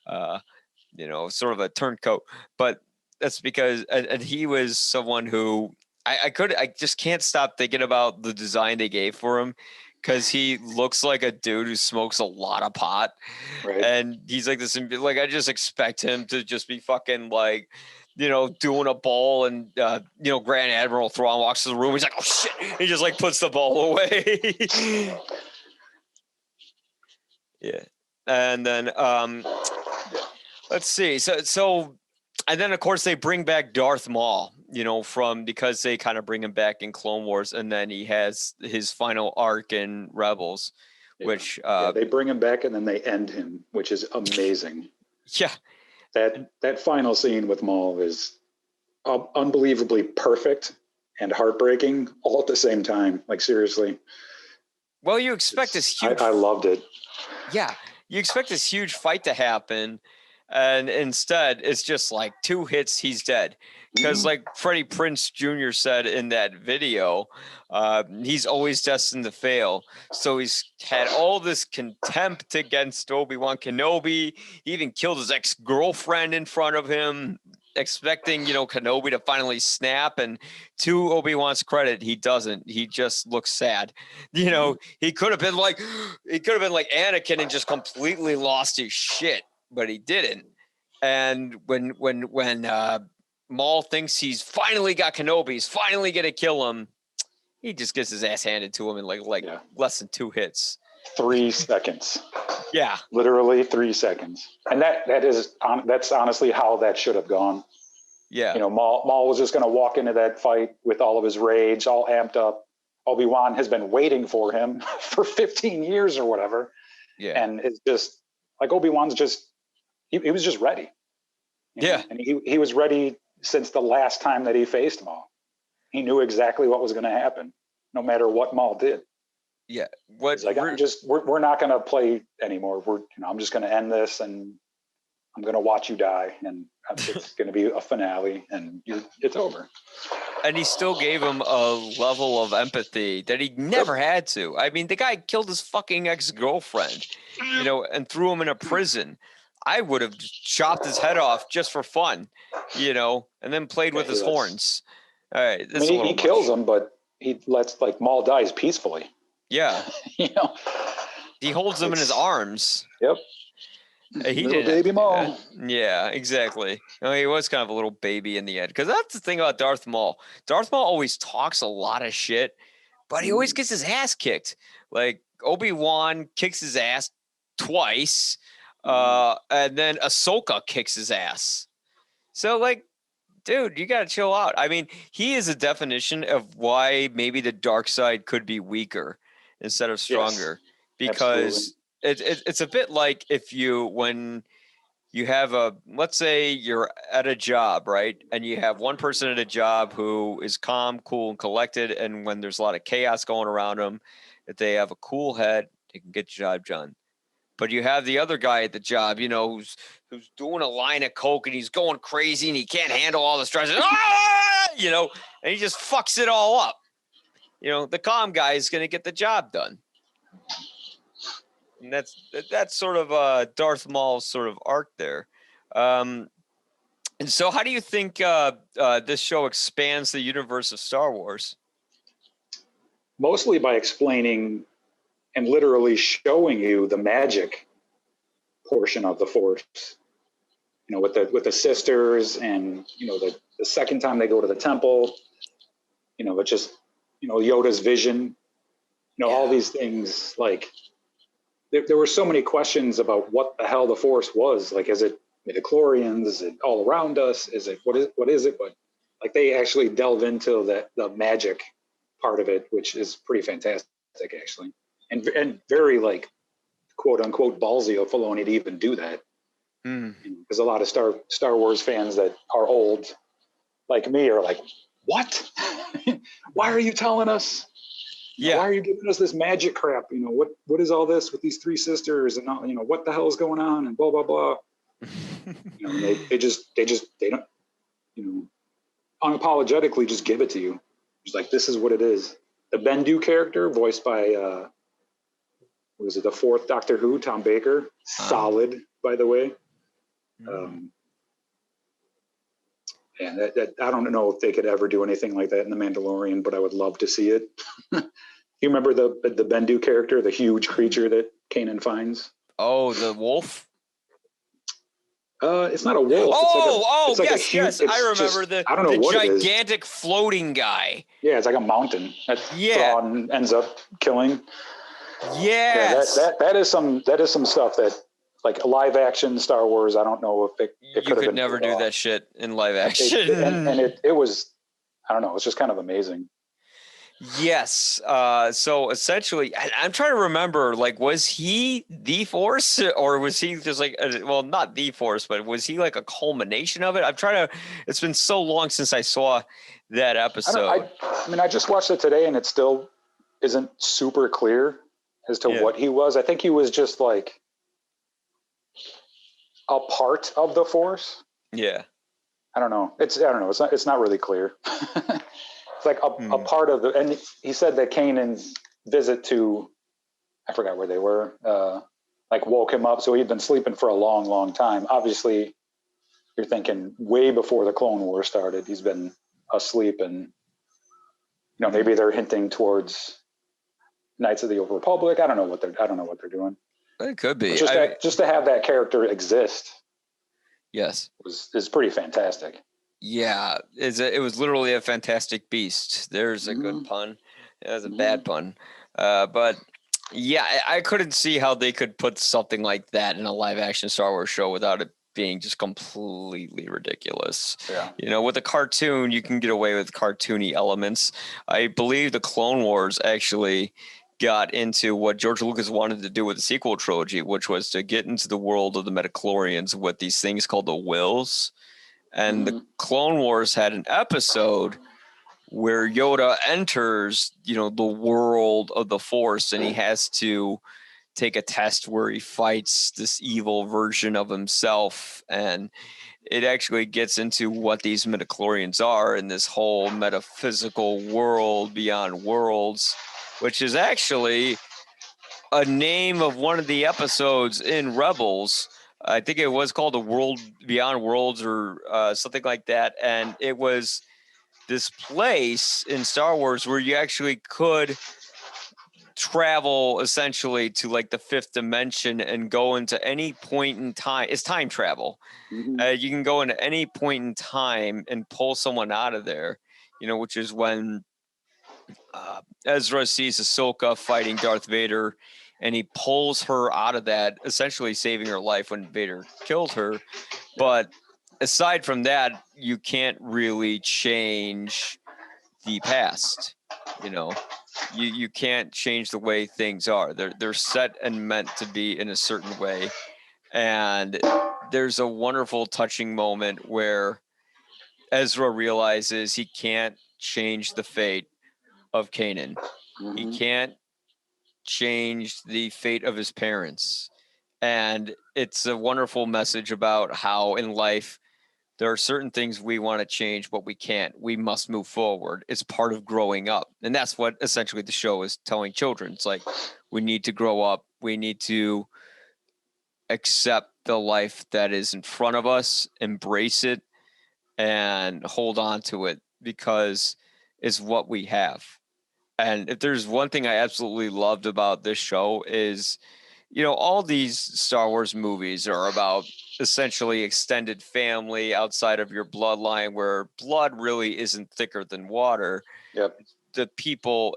sort of a turncoat. But that's because, and he was someone who I just can't stop thinking about the design they gave for him, because he looks like a dude who smokes a lot of pot. Right. And he's like this, like, I just expect him to just be fucking like, doing a ball, and Grand Admiral Thrawn walks to the room. He's like, "Oh shit!" He just like puts the ball away. Yeah, and then let's see. So, and then of course they bring back Darth Maul. Because they kind of bring him back in Clone Wars, and then he has his final arc in Rebels, which they bring him back and then they end him, which is amazing. Yeah. That final scene with Maul is unbelievably perfect and heartbreaking all at the same time. Like, seriously. Well, you expect this huge. I loved it. Yeah, you expect this huge fight to happen, and instead it's just like 2 hits, he's dead. Because like Freddie Prinze Jr. said in that video, he's always destined to fail. So he's had all this contempt against Obi-Wan Kenobi. He even killed his ex-girlfriend in front of him, expecting, Kenobi to finally snap. And to Obi-Wan's credit, he doesn't. He just looks sad. He could have been like Anakin and just completely lost his shit, but he didn't. And when Maul thinks he's finally got Kenobi, he's finally gonna kill him, he just gets his ass handed to him in like less than 2 hits. 3 seconds. Yeah, literally 3 seconds. And that's honestly how that should have gone. Yeah. Maul was just going to walk into that fight with all of his rage, all amped up. Obi-Wan has been waiting for him for 15 years or whatever. Yeah. And it's just like Obi-Wan's just, he was just ready. Yeah. And he was ready since the last time that he faced Maul. He knew exactly what was going to happen, no matter what Maul did. Yeah. He's like, we're not going to play anymore. I'm just going to end this, and I'm going to watch you die, and it's going to be a finale, and it's over. And he still gave him a level of empathy that he never had to. I mean, the guy killed his fucking ex-girlfriend, and threw him in a prison. I would have chopped his head off just for fun, and then played with his horns. All right. He kills him, but he lets Maul dies peacefully. Yeah. He holds him in his arms. Yep. He little did baby Maul. Yeah, exactly. He was kind of a little baby in the end, because that's the thing about Darth Maul. Darth Maul always talks a lot of shit, but he always gets his ass kicked. Like Obi-Wan kicks his ass twice, and then Ahsoka kicks his ass. So dude, you gotta chill out. I mean, he is a definition of why maybe the dark side could be weaker instead of stronger, because it's a bit like when you have let's say you're at a job, right? And you have one person at a job who is calm, cool, and collected. And when there's a lot of chaos going around them, if they have a cool head, they can get the job done. But you have the other guy at the job, who's doing a line of coke, and he's going crazy, and he can't handle all the stress, and he just fucks it all up. The calm guy is going to get the job done. And that's sort of Darth Maul's sort of arc there. And so how do you think this show expands the universe of Star Wars? Mostly by explaining and literally showing you the magic portion of the Force. With the sisters, and the second time they go to the temple, it's just Yoda's vision, all these things. There were so many questions about what the hell the Force was. Is it midichlorians? Is it all around us? Is it what is it? But they actually delve into the magic part of it, which is pretty fantastic, actually. and very like quote unquote ballsy of Filoni to even do that. Because a lot of Star Wars fans that are old like me are like, what? Why are you telling us? Yeah. Why are you giving us this magic crap? What is all this with these three sisters and what the hell is going on and blah blah blah. And they don't unapologetically just give it to you. It's like, this is what it is. The Bendu character, voiced by was it the fourth Doctor Who, Tom Baker? Solid, by the way. And that I don't know if they could ever do anything like that in The Mandalorian, but I would love to see it. You remember the Bendu character, the huge creature that Kanan finds? Oh, the wolf? It's not a wolf. Yes. I remember I don't know what it is. Gigantic floating guy. Yeah, it's like a mountain that Thrawn ends up killing. Yes. Yeah, that is some stuff that, like, a live action Star Wars, I don't know if it you could never do that shit in live action. It was, I don't know, it's just kind of amazing. Yes. So essentially, I'm trying to remember, like, was he the Force, or was he just like, well, not the Force, but was he like a culmination of it? It's been so long since I saw that episode. I mean, I just watched it today and it still isn't super clear as to what he was. I think he was just like a part of the Force. Yeah. I don't know. It's not really clear. It's like a part of and he said that Kanan's visit to, I forgot where they were, like woke him up. So he'd been sleeping for a long, long time. Obviously, you're thinking way before the Clone Wars started, he's been asleep, and maybe they're hinting towards Knights of the Old Republic. I don't know what they're doing. It could be. Just to have that character exist. Yes. is pretty fantastic. Yeah, it was literally a fantastic beast. There's a good pun. It was a bad pun. But yeah, I couldn't see how they could put something like that in a live action Star Wars show without it being just completely ridiculous. Yeah. With a cartoon, you can get away with cartoony elements. I believe the Clone Wars actually got into what George Lucas wanted to do with the sequel trilogy, which was to get into the world of the midichlorians with these things called the Wills. And the Clone Wars had an episode where Yoda enters, the world of the Force, and he has to take a test where he fights this evil version of himself. And it actually gets into what these midichlorians are in this whole metaphysical world beyond worlds, which is actually a name of one of the episodes in Rebels. I think it was called The World Beyond Worlds or something like that. And it was this place in Star Wars where you actually could travel essentially to like the fifth dimension and go into any point in time. It's time travel. You can go into any point in time and pull someone out of there, which is when Ezra sees Ahsoka fighting Darth Vader, and he pulls her out of that, essentially saving her life when Vader killed her. But aside from that, you can't really change the past. You can't change the way things are. They're set and meant to be in a certain way. And there's a wonderful, touching moment where Ezra realizes he can't change the fate of Kanan. He can't change the fate of his parents. And it's a wonderful message about how in life there are certain things we want to change, but we can't. We must move forward. It's part of growing up. And that's what essentially the show is telling children. It's like, we need to grow up. We need to accept the life that is in front of us, embrace it, and hold on to it because it's what we have. And if there's one thing I absolutely loved about this show is, all these Star Wars movies are about essentially extended family outside of your bloodline, where blood really isn't thicker than water. Yep. The people,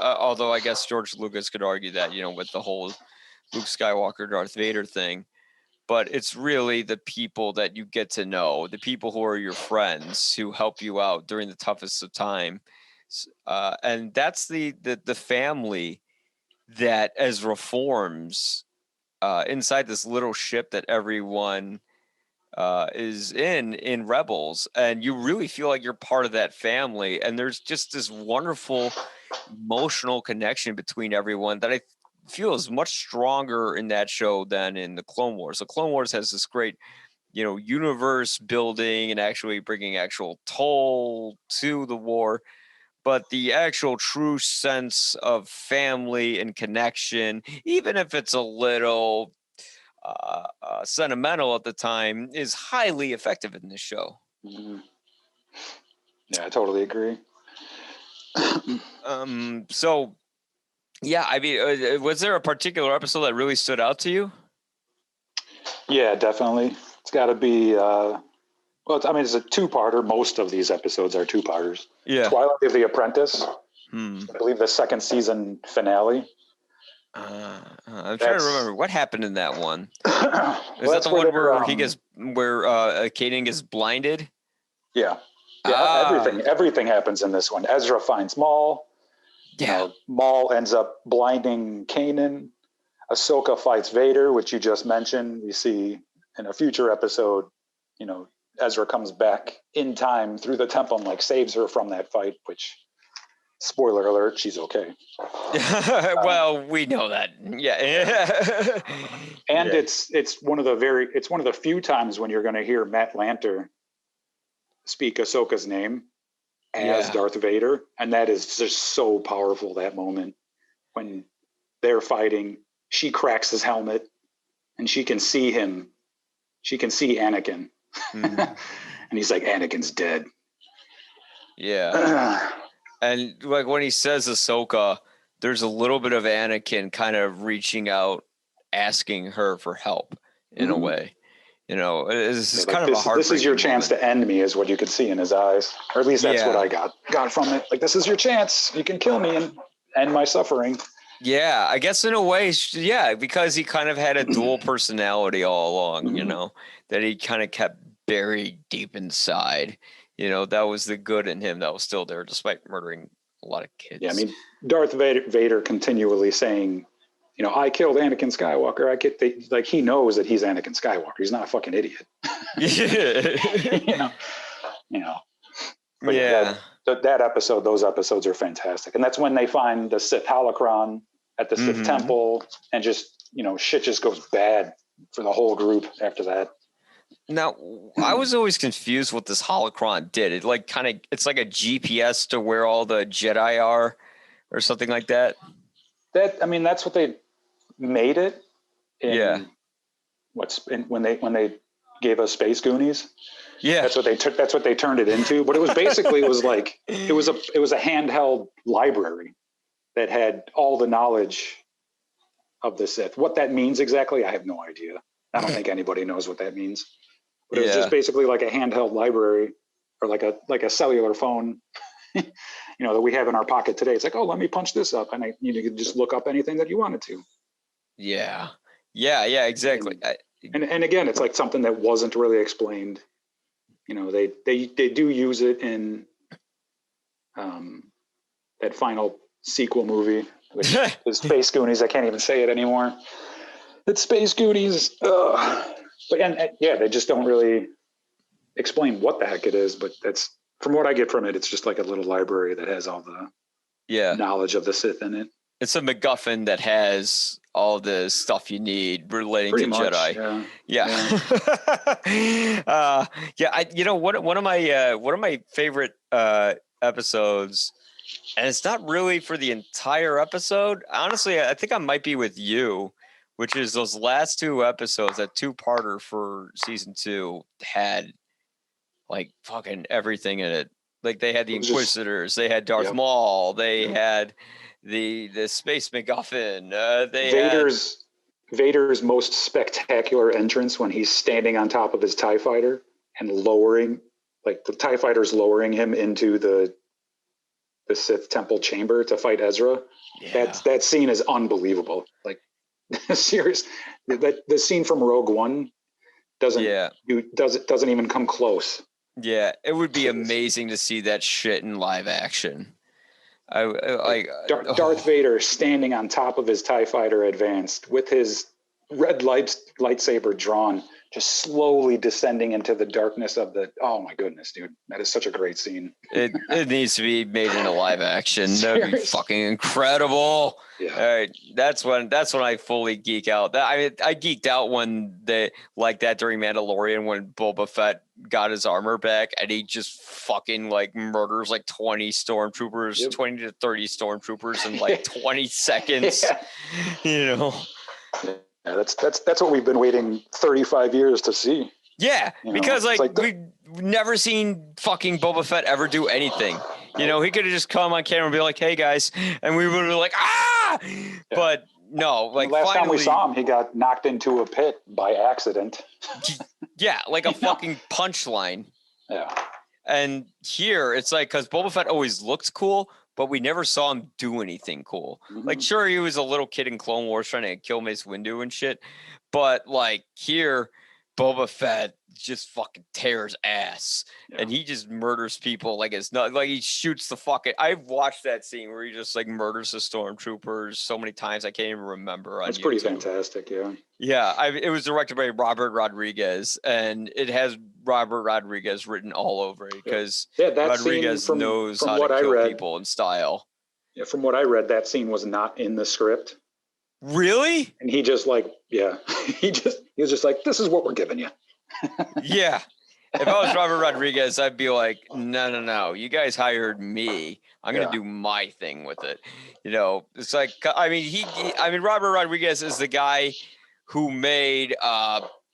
although I guess George Lucas could argue that, with the whole Luke Skywalker, Darth Vader thing, but it's really the people that you get to know, the people who are your friends, who help you out during the toughest of time. And that's the family that Ezra forms inside this little ship that everyone is in Rebels, and you really feel like you're part of that family. And there's just this wonderful emotional connection between everyone that I feel is much stronger in that show than in the Clone Wars. The Clone Wars has this great, universe building and actually bringing actual toll to the war. But the actual true sense of family and connection, even if it's a little sentimental at the time, is highly effective in this show. Mm-hmm. Yeah, I totally agree. So, yeah, I mean, was there a particular episode that really stood out to you? Yeah, definitely. It's got to be. It's a two-parter. Most of these episodes are two-parters. Yeah. Twilight of the Apprentice. I believe the second season finale. I'm trying to remember what happened in that one. Is Well, that the one where Kaden gets blinded? Yeah. Yeah. Everything happens in this one. Ezra finds Maul. Yeah. Maul ends up blinding Kanan. Ahsoka fights Vader, which you just mentioned. We see in a future episode, Ezra comes back in time through the temple and saves her from that fight, which, spoiler alert, she's okay. Well, we know that. Yeah. And it's one of the few times when you're going to hear Matt Lanter speak Ahsoka's name as Darth Vader, and that is just so powerful. That moment when they're fighting, she cracks his helmet, and she can see him. She can see Anakin, and he's like, "Anakin's dead." Yeah, and when he says Ahsoka, there's a little bit of Anakin kind of reaching out, asking her for help in a way. It's kind of a heartbreaking. This is your chance to end me, is what you could see in his eyes, or at least that's what I got from it. This is your chance. You can kill me and end my suffering. Yeah, I guess in a way, yeah, because he kind of had a dual personality all along, that he kind of kept buried deep inside. That was the good in him that was still there despite murdering a lot of kids. Yeah, I mean, Darth Vader continually saying, I killed Anakin Skywalker. He knows that he's Anakin Skywalker. He's not a fucking idiot. But that episode, those episodes are fantastic. And that's when they find the Sith holocron at the Sith temple, and just, shit just goes bad for the whole group after that. Now, I was always confused what this holocron did. It it's like a GPS to where all the Jedi are or something like that. That's what they made it. When they gave us Space Goonies. Yeah, that's what they turned it into. But it was basically it was a handheld library that had all the knowledge of the Sith. What that means exactly, I have no idea. I don't think anybody knows what that means. But it was just basically like a handheld library, or like a cellular phone, that we have in our pocket today. It's let me punch this up, and you could just look up anything that you wanted to. Yeah, exactly. And again, it's something that wasn't really explained. They do use it in that final sequel movie, which is Space Goonies. I can't even say it anymore. It's Space Goonies. But they just don't really explain what the heck it is. But that's, from what I get from it, it's just like a little library that has all the knowledge of the Sith in it. It's a MacGuffin that has all the stuff you need relating Pretty to much, Jedi. One of my favorite episodes, and it's not really for the entire episode. Honestly, I think I might be with you, which is those last two episodes. That two-parter for season 2 had fucking everything in it. They had the Inquisitors, they had Darth Maul, they had the space MacGuffin. Vader's most spectacular entrance when he's standing on top of his TIE fighter and lowering, the TIE fighter's lowering him into the Sith temple chamber to fight Ezra. Yeah. That scene is unbelievable. Serious. The scene from Rogue One doesn't even come close. Yeah, it would be amazing to see that shit in live action. Darth Vader standing on top of his TIE fighter advanced with his red lightsaber drawn, just slowly descending into the darkness of the. Oh my goodness, dude, that is such a great scene. It needs to be made into live action. That'd be fucking incredible. Yeah. All right, that's when I fully geek out. I geeked out when they like that during Mandalorian when Boba Fett got his armor back and he just fucking like murders like 20 stormtroopers, 20 to 30 stormtroopers in like 20 seconds. You know. Yeah, that's what we've been waiting 35 years to see. Yeah, because we've never seen fucking Boba Fett ever do anything. You know, he could have just come on camera and be like, "Hey guys," and we would have been like, "Ah!" Yeah. But no, like the last finally, time we saw him, he got knocked into a pit by accident. Yeah, like a fucking punchline. Yeah. And here it's like because Boba Fett always looked cool, but we never saw him do anything cool. Mm-hmm. Like, sure, he was a little kid in Clone Wars trying to kill Mace Windu and shit, but like here, Boba Fett just fucking tears ass, and he just murders people like it's not like he shoots the fucking. I've watched that scene where he just like murders the stormtroopers so many times I can't even remember. That's pretty fantastic, yeah. Yeah, it was directed by Robert Rodriguez, and it has Robert Rodriguez written all over it because Rodriguez knows how to kill people in style. Yeah, from what I read, that scene was not in the script. Really? And he just like, he was just like, this is what we're giving you. Yeah. If I was Robert Rodriguez, I'd be like, no. You guys hired me. I'm going to do my thing with it. You know, it's like, I mean, Robert Rodriguez is the guy who made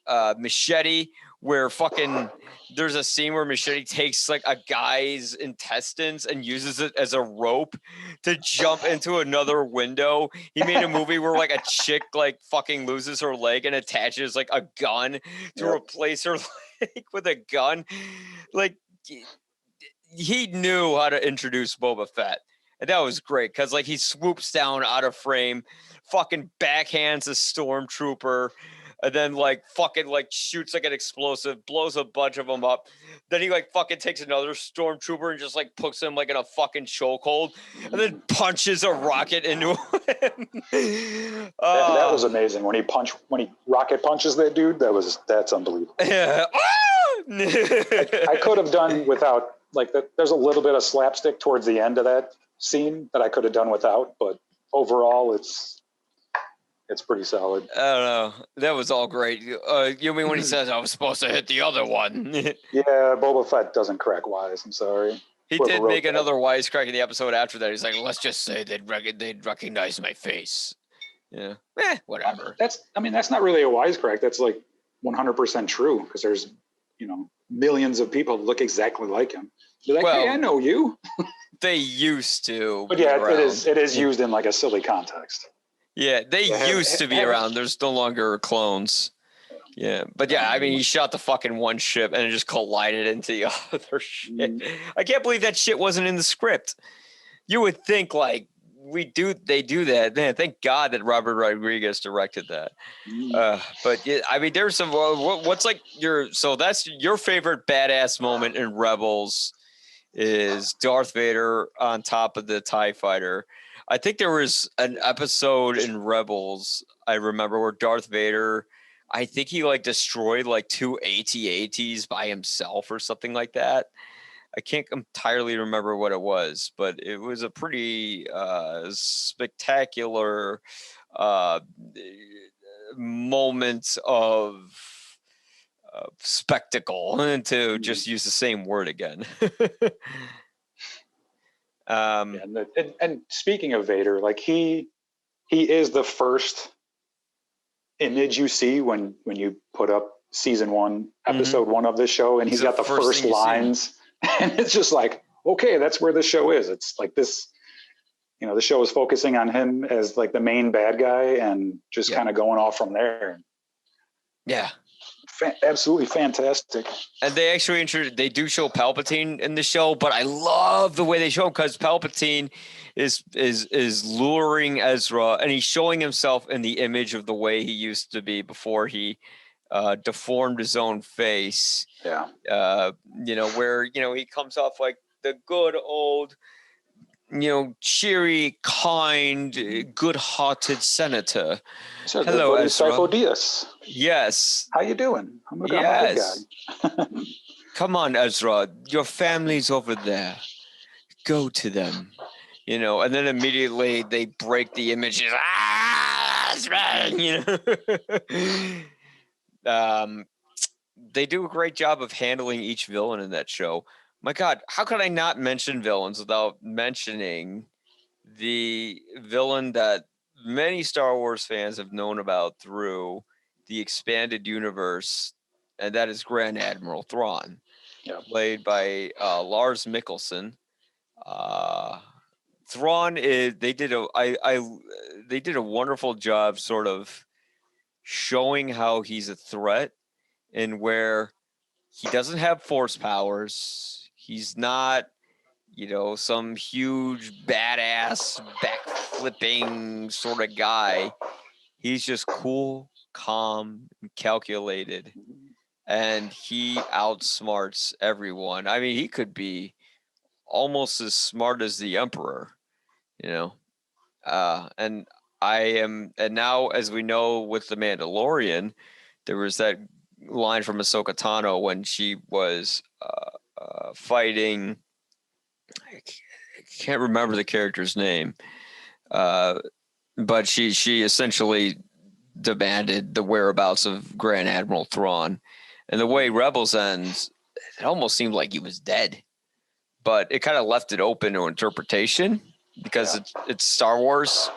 Machete, where fucking there's a scene where Machete takes like a guy's intestines and uses it as a rope to jump into another window. He made a movie where like a chick like fucking loses her leg and attaches like a gun to replace her leg with a gun. Like he knew how to introduce Boba Fett. And that was great because like he swoops down out of frame, fucking backhands a stormtrooper, and then like fucking like shoots like an explosive, blows a bunch of them up. Then he like fucking takes another stormtrooper and just like puts him like in a fucking chokehold, and then punches a rocket into him. That was amazing when he rocket punches that dude. That's unbelievable. Yeah. I could have done without like that. There's a little bit of slapstick towards the end of that scene that I could have done without, but overall it's pretty solid. I don't know. That was all great. You mean when he says I was supposed to hit the other one? Yeah, Boba Fett doesn't crack wise. I'm sorry. He did make another wisecrack in the episode after that. He's like, let's just say they'd recognize my face. Yeah. Whatever. That's not really a wisecrack. That's like 100% true because there's, millions of people that look exactly like him. They're like, hey, I know you. They used to. But yeah, it is used in like a silly context. Yeah, they used to be around. There's no longer clones. Yeah, but yeah, I mean, he shot the fucking one ship and it just collided into the other shit. I can't believe that shit wasn't in the script. You would think like they do that. Man, thank God that Robert Rodriguez directed that. But yeah, I mean, there's some. What's like that's your favorite badass moment in Rebels is Darth Vader on top of the TIE fighter. I think there was an episode in Rebels, I remember, where Darth Vader, I think he like destroyed like 2 AT-ATs by himself or something like that. I can't entirely remember what it was, but it was a pretty spectacular moment of spectacle, and to just use the same word again. And speaking of Vader, like he is the first image you see when you put up season 1, episode 1 of this show, and he's got the first lines, and it's just like, okay, that's where the show is. It's like this, the show is focusing on him as like the main bad guy and just kind of going off from there. Yeah. Absolutely fantastic. And they actually they do show Palpatine in the show, but I love the way they show him because Palpatine is luring Ezra, and he's showing himself in the image of the way he used to be before he deformed his own face. Yeah. Where he comes off like the good old cheery, kind, good-hearted senator. So Hello, Ezra. Diaz. Yes. How you doing? I'm a good Yes. guy. Come on, Ezra. Your family's over there. Go to them. And then immediately they break the images. They do a great job of handling each villain in that show. My God, how could I not mention villains without mentioning the villain that many Star Wars fans have known about through the expanded universe, and that is Grand Admiral Thrawn, played by Lars Mikkelsen. Thrawn is they did a wonderful job sort of showing how he's a threat and where he doesn't have force powers. He's not, some huge badass backflipping sort of guy. He's just cool, calm, and calculated, and he outsmarts everyone. I mean, he could be almost as smart as the Emperor, and and now, as we know with the Mandalorian, there was that line from Ahsoka Tano when she was fighting. I can't remember the character's name, but she essentially demanded the whereabouts of Grand Admiral Thrawn, and the way Rebels ends, it almost seemed like he was dead, but it kind of left it open to interpretation because it's Star Wars.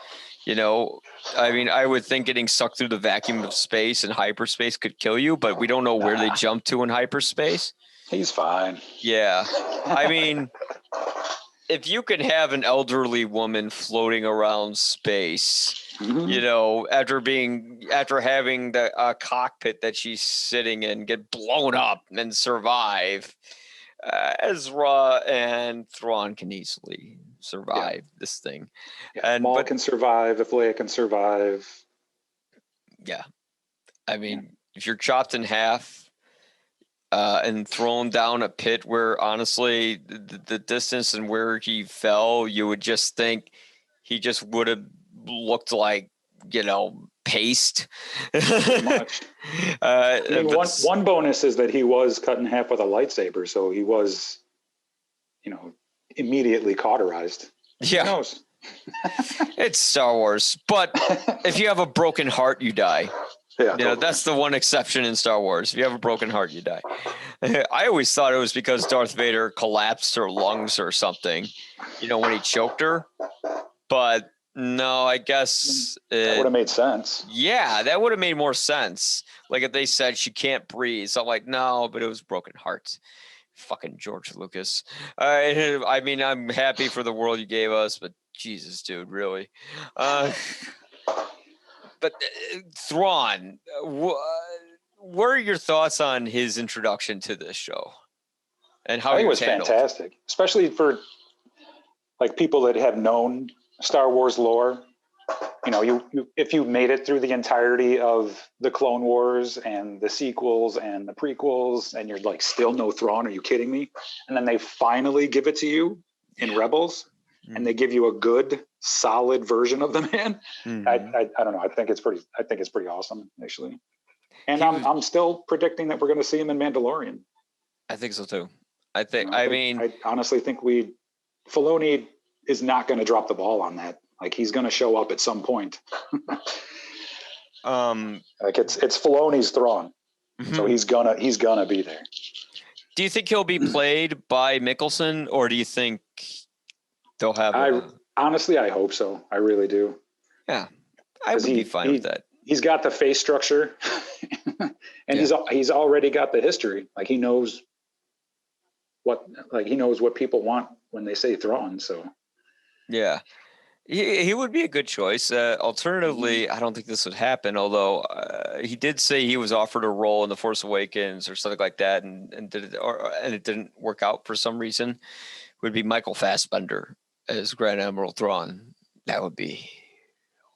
I mean, I would think getting sucked through the vacuum of space and hyperspace could kill you, but we don't know where they jump to in hyperspace. He's fine. Yeah. I mean, if you can have an elderly woman floating around space, after having the cockpit that she's sitting in get blown up and survive, Ezra and Thrawn can easily survive this thing. Yeah, Maul can survive, if Leia can survive. Yeah. I mean, if you're chopped in half and thrown down a pit where, honestly, the distance and where he fell, you would just think he just would have looked like, paste. Pretty much. One bonus is that he was cut in half with a lightsaber, so he was, immediately cauterized. Yeah. Who knows? It's Star Wars. But if you have a broken heart, you die. Yeah, totally. That's the one exception in Star Wars. If you have a broken heart, you die. I always thought it was because Darth Vader collapsed her lungs or something, when he choked her. But no, I guess that would have made sense. Yeah, that would have made more sense. Like if they said she can't breathe. So I'm like, no, but it was broken heart. Fucking George Lucas. I mean, I'm happy for the world you gave us, but Jesus, dude, really. But Thrawn, what are your thoughts on his introduction to this show? And how I think it was handled? Fantastic, especially for like people that have known Star Wars lore. You if you made it through the entirety of the Clone Wars and the sequels and the prequels, and you're like, still no Thrawn, are you kidding me? And then they finally give it to you in Rebels, and they give you a good, solid version of the man. I don't know. I think it's pretty awesome, actually. And I'm still predicting that we're going to see him in Mandalorian. I think so too. I honestly think Filoni is not going to drop the ball on that. Like, he's going to show up at some point. Like it's Filoni's Thrawn, so he's gonna be there. Do you think he'll be played by Mikkelsen, or do you think they'll have? Honestly, I hope so. I really do. Yeah, I would be fine with that. He's got the face structure, and he's already got the history. Like he knows what people want when they say Thrawn. So yeah. He would be a good choice. Alternatively, I don't think this would happen, although he did say he was offered a role in The Force Awakens or something like that, and it didn't work out for some reason. It would be Michael Fassbender as Grand Admiral Thrawn. That would be,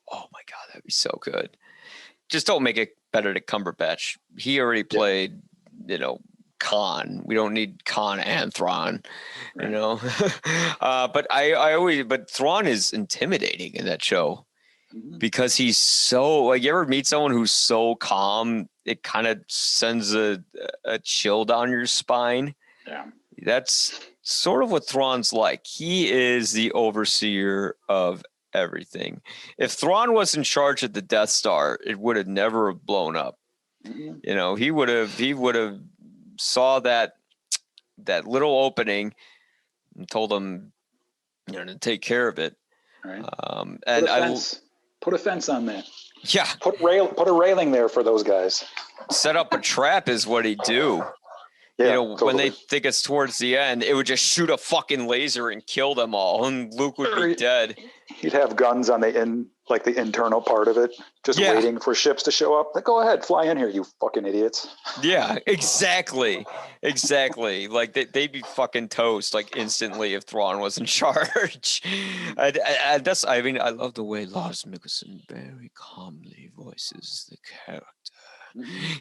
oh my God, that'd be so good. Just don't make it better to Cumberbatch. He already played, Khan. We don't need Khan and Thrawn, Right. you know. But but Thrawn is intimidating in that show because he's so like. You ever meet someone who's so calm, it kind of sends a chill down your spine. Yeah. That's sort of what Thrawn's like. He is the overseer of everything. If Thrawn was in charge of the Death Star, it would have never blown up. Mhm. You know, he would have saw that little opening and told them, you know, to take care of it. Right. And Put a fence on that. yeah, Put a railing there for those guys. set up a trap is what he'd do. Yeah, You know, when totally. they think it's towards the end, it would just shoot a fucking laser and kill them all, and Luke would be dead. He'd have guns on the internal part of it, just waiting for ships to show up. Like, go ahead, fly in here, you fucking idiots. Yeah, exactly. Like they'd be fucking toast like instantly if Thrawn was in charge. I love the way Lars Mikkelsen very calmly voices the character.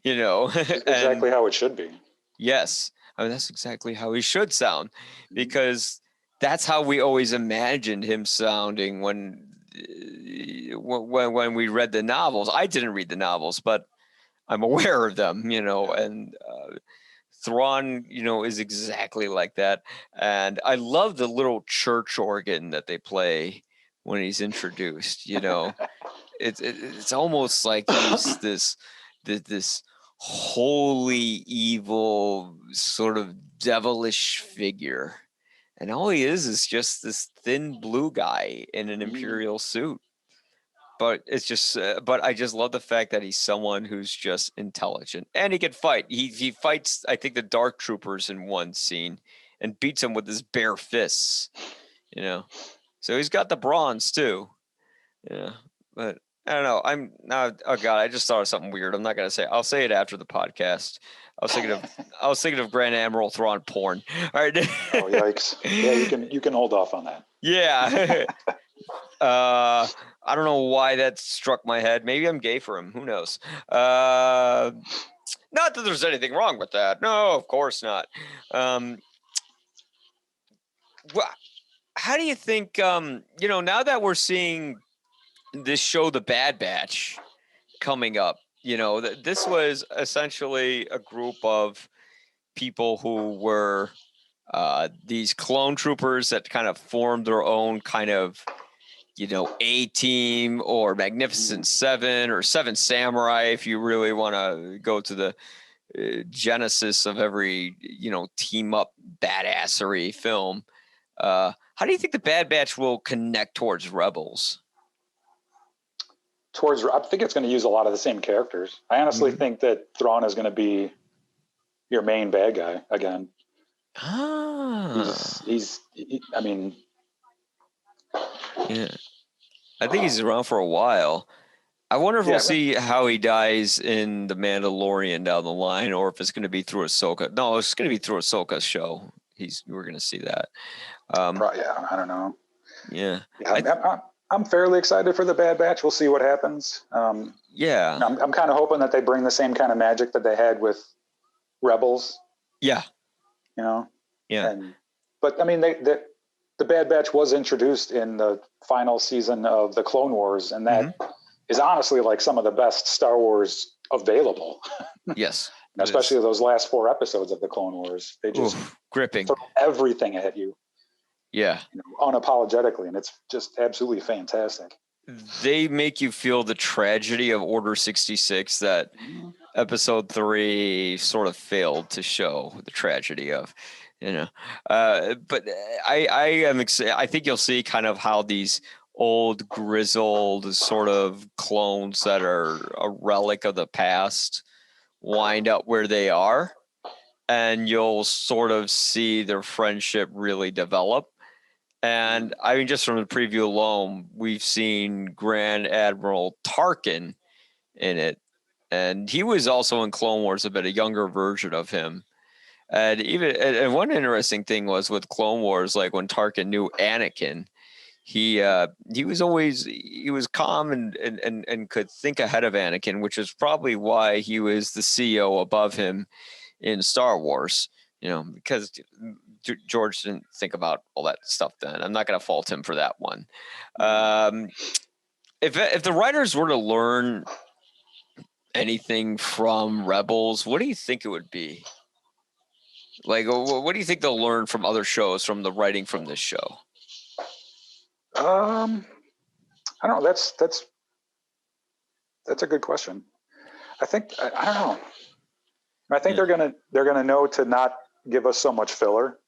You know, Exactly how it should be. Yes, I mean that's exactly how he should sound, because that's how we always imagined him sounding when we read the novels. I didn't read the novels, but I'm aware of them, you know, and Thrawn, you know, is exactly like that. And I love the little church organ that they play when he's introduced. You know, it's almost like he's this holy evil sort of devilish figure, and all he is just this thin blue guy in an imperial suit. But it's just but I just love the fact that he's someone who's just intelligent and he can fight. He fights, I think, the dark troopers in one scene and beats them with his bare fists, you know. So he's got the bronze too. Yeah. But I don't know. I'm now. Oh God! I just thought of something weird. I'm not gonna say. I'll say it after the podcast. I was thinking of Grand Admiral Thrawn porn. All right. Oh yikes! Yeah, you can hold off on that. Yeah. I don't know why that struck my head. Maybe I'm gay for him. Who knows? Not that there's anything wrong with that. No, of course not. How do you think? You know, now that we're seeing this show, The Bad Batch, coming up, you know, this was essentially a group of people who were these clone troopers that kind of formed their own kind of, you know, A-Team or Magnificent Seven or Seven Samurai, if you really want to go to the genesis of every, you know, team up badassery film. How do you think the Bad Batch will connect towards Rebels? I think it's going to use a lot of the same characters. I honestly think that Thrawn is going to be your main bad guy again. I mean, yeah, I think he's around for a while. I wonder if we'll see how he dies in The Mandalorian down the line, or if it's going to be through Ahsoka. No, it's going to be through Ahsoka's show. We're going to see that. yeah, I don't know. Yeah. I'm fairly excited for the Bad Batch. We'll see what happens. Yeah. I'm kind of hoping that they bring the same kind of magic that they had with Rebels. Yeah. You know? Yeah. But I mean, the Bad Batch was introduced in the final season of the Clone Wars, and that is honestly like some of the best Star Wars available. Yes. Especially those last 4 episodes of the Clone Wars. They just gripping, throw everything at you. Yeah. You know, unapologetically, and it's just absolutely fantastic. They make you feel the tragedy of Order 66 that Episode 3 sort of failed to show the tragedy of, you know. But I am excited. I think you'll see kind of how these old grizzled sort of clones that are a relic of the past wind up where they are, and you'll sort of see their friendship really develop. And I mean, just from the preview alone, we've seen Grand Admiral Tarkin in it. And he was also in Clone Wars, a bit a younger version of him. And one interesting thing was with Clone Wars, like when Tarkin knew Anakin, he was calm and could think ahead of Anakin, which is probably why he was the CEO above him in Star Wars, because George didn't think about all that stuff then. I'm not going to fault him for that one. If the writers were to learn anything from Rebels, what do you think it would be? Like, what do you think they'll learn from other shows from the writing from this show? I don't know. That's a good question. I think I don't know. I think they're gonna know to not give us so much filler.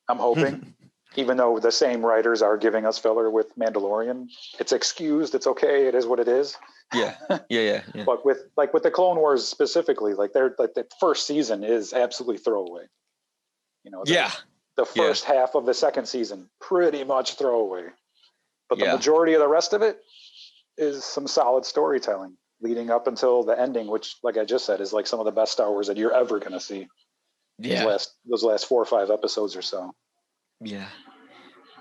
I'm hoping, even though the same writers are giving us filler with Mandalorian, it's excused. It's okay. It is what it is. Yeah. But with the Clone Wars specifically, the first season is absolutely throwaway. The first half of the second season, pretty much throwaway. But the majority of the rest of it is some solid storytelling leading up until the ending, which, like I just said, is like some of the best Star Wars that you're ever going to see. Yeah. Those last 4 or 5 episodes or so. Yeah.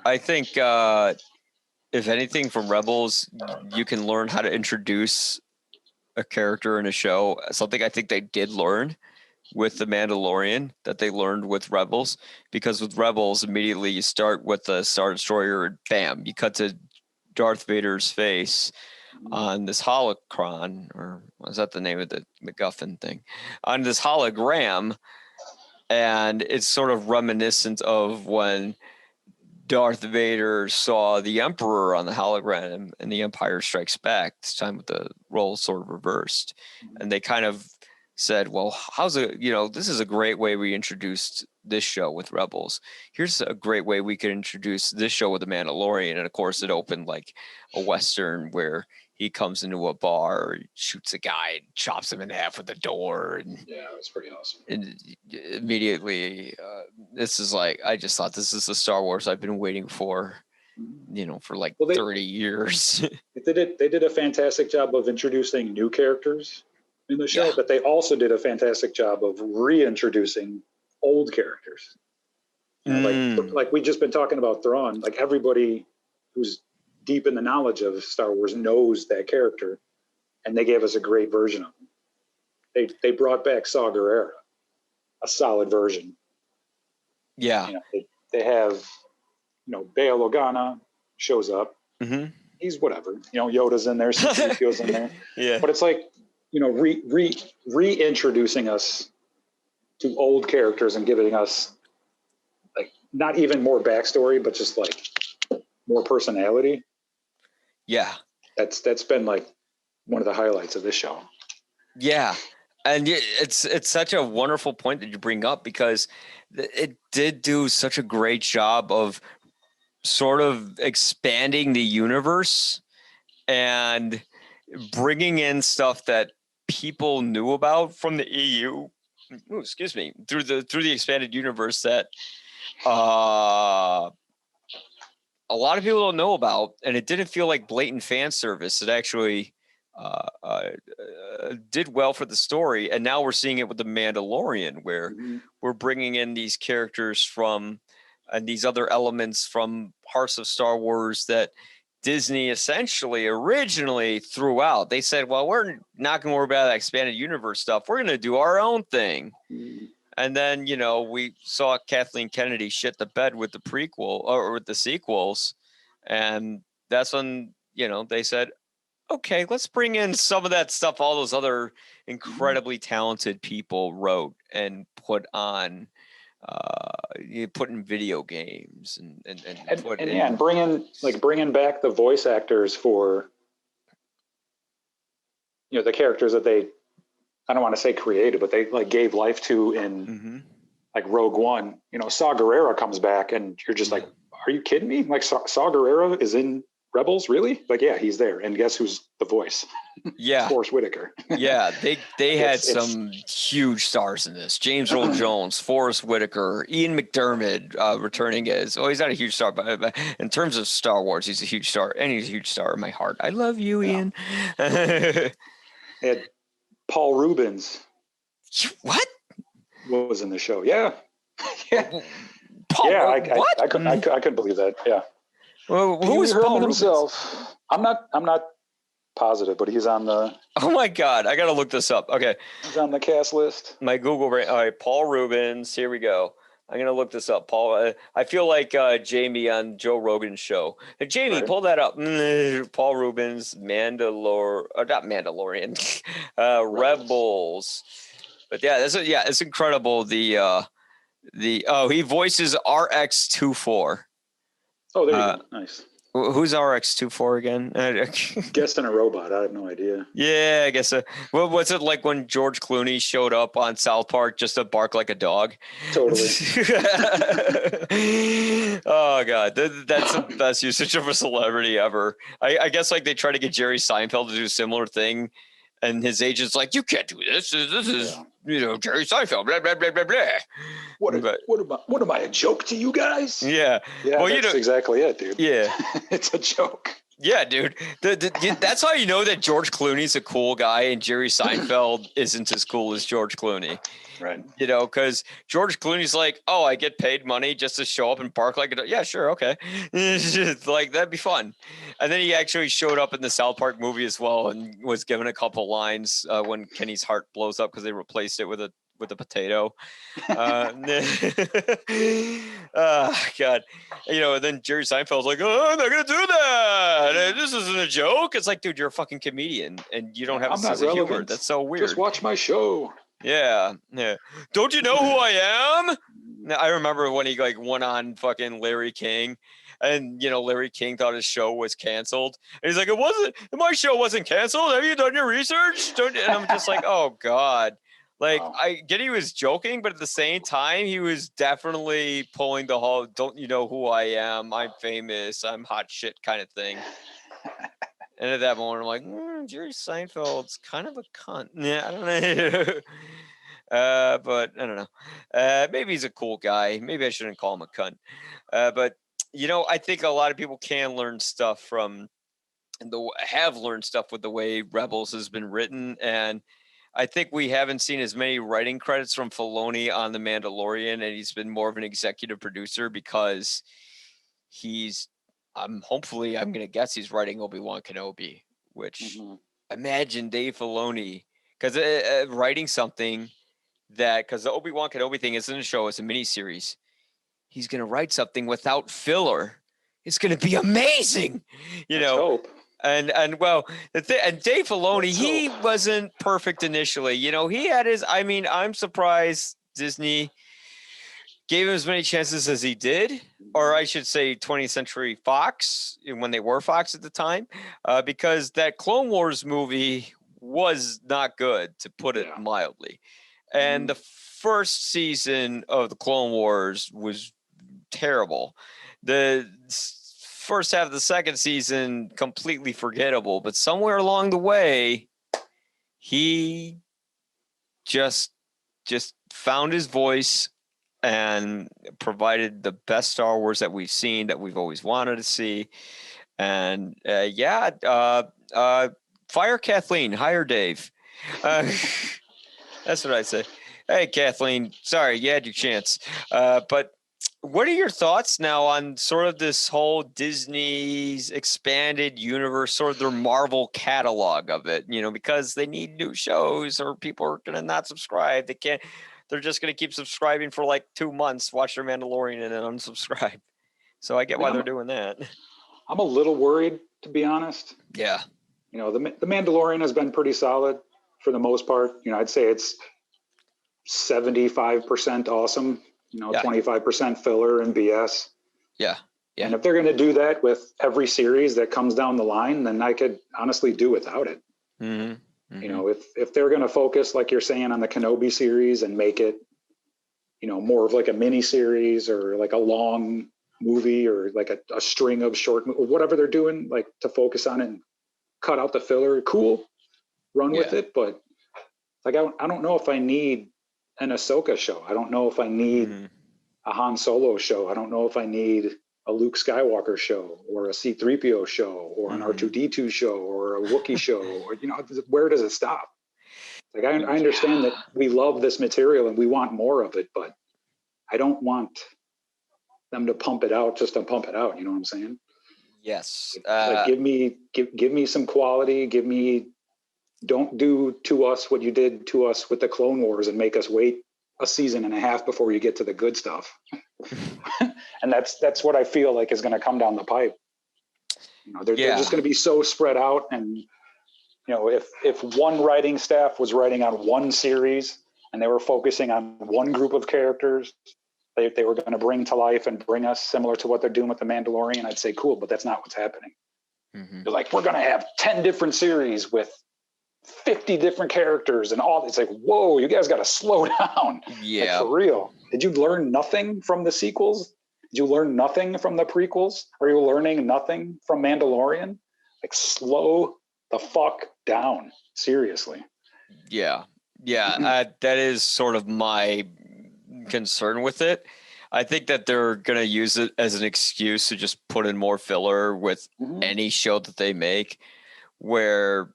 I think if anything from Rebels, you can learn how to introduce a character in a show. Something I think they did learn with the Mandalorian that they learned with Rebels, because with Rebels, immediately you start with the Star Destroyer and bam, you cut to Darth Vader's face on this holocron, or was that the name of the MacGuffin thing, on this hologram. And it's sort of reminiscent of when Darth Vader saw the Emperor on the hologram in The Empire Strikes Back, this time with the roles sort of reversed. And they kind of said, well, this is a great way we introduced this show with Rebels. Here's a great way we could introduce this show with The Mandalorian. And of course, it opened like a Western where he comes into a bar, shoots a guy, and chops him in half with a door. And yeah, it was pretty awesome. And immediately, this is like, I just thought this is the Star Wars I've been waiting for, for like 30 years. They did a fantastic job of introducing new characters in the show, but they also did a fantastic job of reintroducing old characters. Like we just been talking about Thrawn. Like, everybody who's deep in the knowledge of Star Wars knows that character, and they gave us a great version of him. They brought back Saw Gerrera, a solid version. Yeah. They have, Bail Organa shows up. Mm-hmm. He's whatever. Yoda's in there, C-3PO's in there. Yeah. But it's like, reintroducing us to old characters and giving us, like, not even more backstory, but just like more personality. Yeah. That's been like one of the highlights of this show. Yeah. And it's such a wonderful point that you bring up, because it did do such a great job of sort of expanding the universe and bringing in stuff that people knew about from the EU. Through the expanded universe that a lot of people don't know about, and it didn't feel like blatant fan service. It actually did well for the story, and now we're seeing it with The Mandalorian, where we're bringing in these characters from and these other elements from parts of Star Wars that Disney essentially originally threw out. They said, well, we're not going to worry about that expanded universe stuff. We're going to do our own thing. And then, we saw Kathleen Kennedy shit the bed with the prequel or with the sequels. And that's when, they said, okay, let's bring in some of that stuff all those other incredibly talented people wrote and put on, put in video games and bringing back the voice actors for, the characters that they, I don't want to say created, but they like gave life to in like Rogue One. Saw Gerrera comes back, and you're just like, are you kidding me? Like, Saw Gerrera is in Rebels, really? Like, yeah, he's there. And guess who's the voice? Yeah, Forrest Whitaker. Yeah, they had some huge stars in this. James Earl Jones, Forrest Whitaker, Ian McDermott returning as. Oh, he's not a huge star, but in terms of Star Wars, he's a huge star, and he's a huge star in my heart. I love you, Ian. And Paul Rubens. What was in the show? Yeah. Paul, yeah, what? I couldn't believe that. Yeah. Well, who is Paul Rubens? Himself? I'm not positive, but he's on the Oh my God, I gotta look this up. Okay, cast list. my Google. All right, Paul Rubens. Here we go. I'm gonna look this up. Paul. I feel like Jamie on Joe Rogan's show. Hey, Jamie, Right. pull that up. Paul Rubens, not Mandalorian. Rebels. But yeah, it's incredible. He voices RX-24. Oh, there you go. Nice. Who's RX-24 again? Guest and a robot. I have no idea. Yeah, I guess. What was it like when George Clooney showed up on South Park just to bark like a dog? Totally. Oh God, that's the best usage of a celebrity ever. I guess like they try to get Jerry Seinfeld to do a similar thing, and his agent's like, "You can't do this. This is Jerry Seinfeld." Blah blah blah blah blah. What am I, a joke to you guys? Yeah. Yeah, well, that's exactly it, dude. Yeah. It's a joke. Yeah, dude. That's how you know that George Clooney's a cool guy and Jerry Seinfeld isn't as cool as George Clooney. Right. Because George Clooney's like, oh, I get paid money just to show up and bark like a dog. Yeah, sure, okay. Like, that'd be fun. And then he actually showed up in the South Park movie as well and was given a couple lines when Kenny's heart blows up because they replaced it with a potato. God. And then Jerry Seinfeld's like, oh, I'm not gonna do that. This isn't a joke. It's like, dude, you're a fucking comedian and you don't have a sense of humor. That's so weird. Just watch my show. Yeah. Don't you know who I am? I remember when he like went on fucking Larry King. And Larry King thought his show was canceled. And he's like, my show wasn't canceled. Have you done your research? And I'm just like, oh God. Like, wow. I get he was joking, but at the same time, he was definitely pulling the whole, don't you know who I am? I'm famous. I'm hot shit kind of thing. And at that moment, I'm like, Jerry Seinfeld's kind of a cunt. Yeah, I don't know. But I don't know. Maybe he's a cool guy. Maybe I shouldn't call him a cunt. But, I think a lot of people can learn stuff from, have learned stuff with the way Rebels has been written. And I think we haven't seen as many writing credits from Filoni on The Mandalorian, and he's been more of an executive producer because I'm going to guess he's writing Obi-Wan Kenobi, which imagine Dave Filoni, because writing something because the Obi-Wan Kenobi thing isn't a show, it's a miniseries. He's going to write something without filler. It's going to be amazing. Let's hope. And Dave Filoni, he wasn't perfect initially. He had I'm surprised Disney gave him as many chances as he did, or I should say 20th Century Fox, when they were Fox at the time, because that Clone Wars movie was not good, to put it mildly. And the first season of the Clone Wars was terrible. The first half of the second season, completely forgettable, but somewhere along the way, he just found his voice and provided the best Star Wars that we've seen, that we've always wanted to see. And fire Kathleen, hire Dave. That's what I say. Hey, Kathleen, sorry, you had your chance. But what are your thoughts now on sort of this whole Disney's expanded universe, sort of their Marvel catalog of it, because they need new shows or people are going to not subscribe. They're just going to keep subscribing for like 2 months, watch their Mandalorian and then unsubscribe. So I get why they're doing that. I'm a little worried, to be honest. Yeah. The Mandalorian has been pretty solid for the most part. I'd say it's 75% awesome. 25% filler and BS. Yeah. And if they're going to do that with every series that comes down the line, then I could honestly do without it. If they're going to focus, like you're saying, on the Kenobi series and make it, more of like a mini series or like a long movie or like a string of short, whatever they're doing, like to focus on it and cut out the filler, cool, run with it. But like, I don't know if I need an Ahsoka show. I don't know if I need a Han Solo show. I don't know if I need a Luke Skywalker show or a C-3PO show or an R2-D2 show or a Wookiee show, or, where does it stop? Like, I understand that we love this material and we want more of it, but I don't want them to pump it out just to pump it out. You know what I'm saying? Yes. Like give me some quality. Don't do to us what you did to us with the Clone Wars and make us wait a season and a half before you get to the good stuff. And that's what I feel like is going to come down the pipe. They're just going to be so spread out. And, if one writing staff was writing on one series and they were focusing on one group of characters, they were going to bring to life and bring us similar to what they're doing with The Mandalorian, I'd say, cool, but that's not what's happening. Mm-hmm. They're like, we're going to have 10 different series with 50 different characters and all. It's like, whoa, you guys got to slow down. Yeah. Like, for real. Did you learn nothing from the sequels? Did you learn nothing from the prequels? Are you learning nothing from Mandalorian? Like, slow the fuck down. Seriously. Yeah. Yeah. That is sort of my concern with it. I think that they're going to use it as an excuse to just put in more filler with any show that they make, where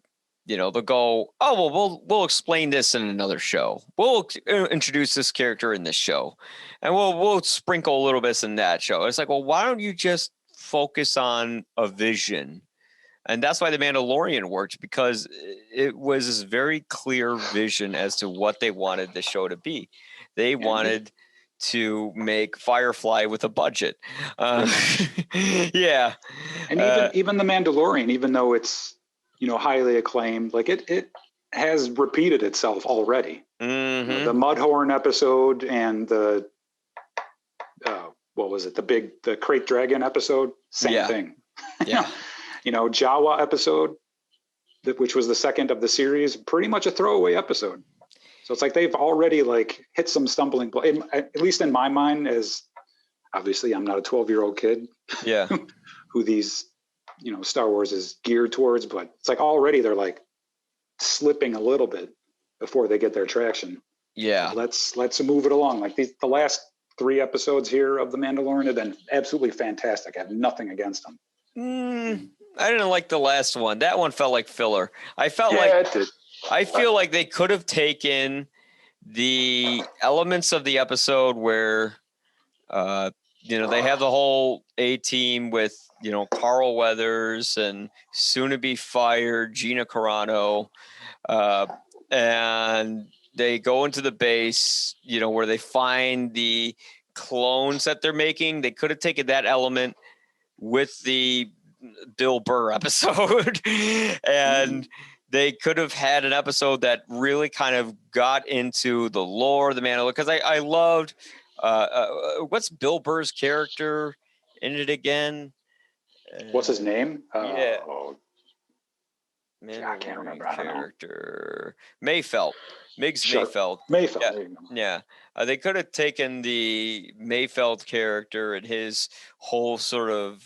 they'll go, oh, well, we'll explain this in another show. We'll introduce this character in this show, and we'll sprinkle a little bit in that show. It's like, well, why don't you just focus on a vision? And that's why The Mandalorian worked, because it was this very clear vision as to what they wanted the show to be. They wanted to make Firefly with a budget. Yeah. And even The Mandalorian, even though it's, highly acclaimed, like it has repeated itself already. Mm-hmm. The Mudhorn episode and the what was it? The Crate Dragon episode, same thing. Yeah. Jawa episode, which was the second of the series, pretty much a throwaway episode. So it's like they've already like hit some stumbling block, at least in my mind, as obviously I'm not a 12-year-old kid. Yeah. Who these Star Wars is geared towards, but it's like already they're like slipping a little bit before they get their traction. Yeah. Let's move it along. Like the last 3 episodes here of The Mandalorian have been absolutely fantastic. I have nothing against them. I didn't like the last one. That one felt like filler. I feel like they could have taken the elements of the episode where they have the whole A-team with, Carl Weathers and soon to be fired Gina Carano. And they go into the base, where they find the clones that they're making. They could have taken that element with the Bill Burr episode and they could have had an episode that really kind of got into the lore of the Mandalorian. Because I loved, what's Bill Burr's character in it again? What's his name? I can't remember. Character Mayfeld. Miggs sure. Mayfeld. Yeah. They could have taken the Mayfeld character and his whole sort of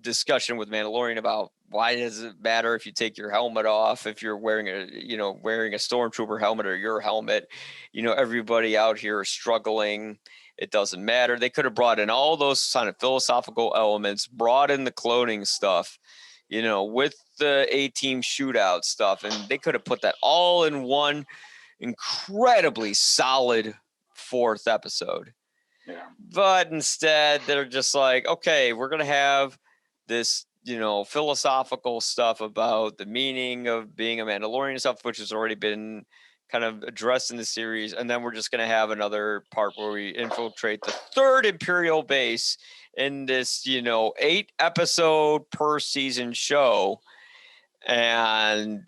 discussion with Mandalorian about why does it matter if you take your helmet off, if you're wearing a stormtrooper helmet or your helmet, everybody out here is struggling. It doesn't matter. They could have brought in all those kind of philosophical elements, brought in the cloning stuff, with the A-team shootout stuff. And they could have put that all in one incredibly solid 4th episode. Yeah. But instead they're just like, okay, we're going to have this, philosophical stuff about the meaning of being a Mandalorian stuff, which has already been kind of addressed in the series. And then we're just going to have another part where we infiltrate the 3rd Imperial base in this, 8 episode per season show. And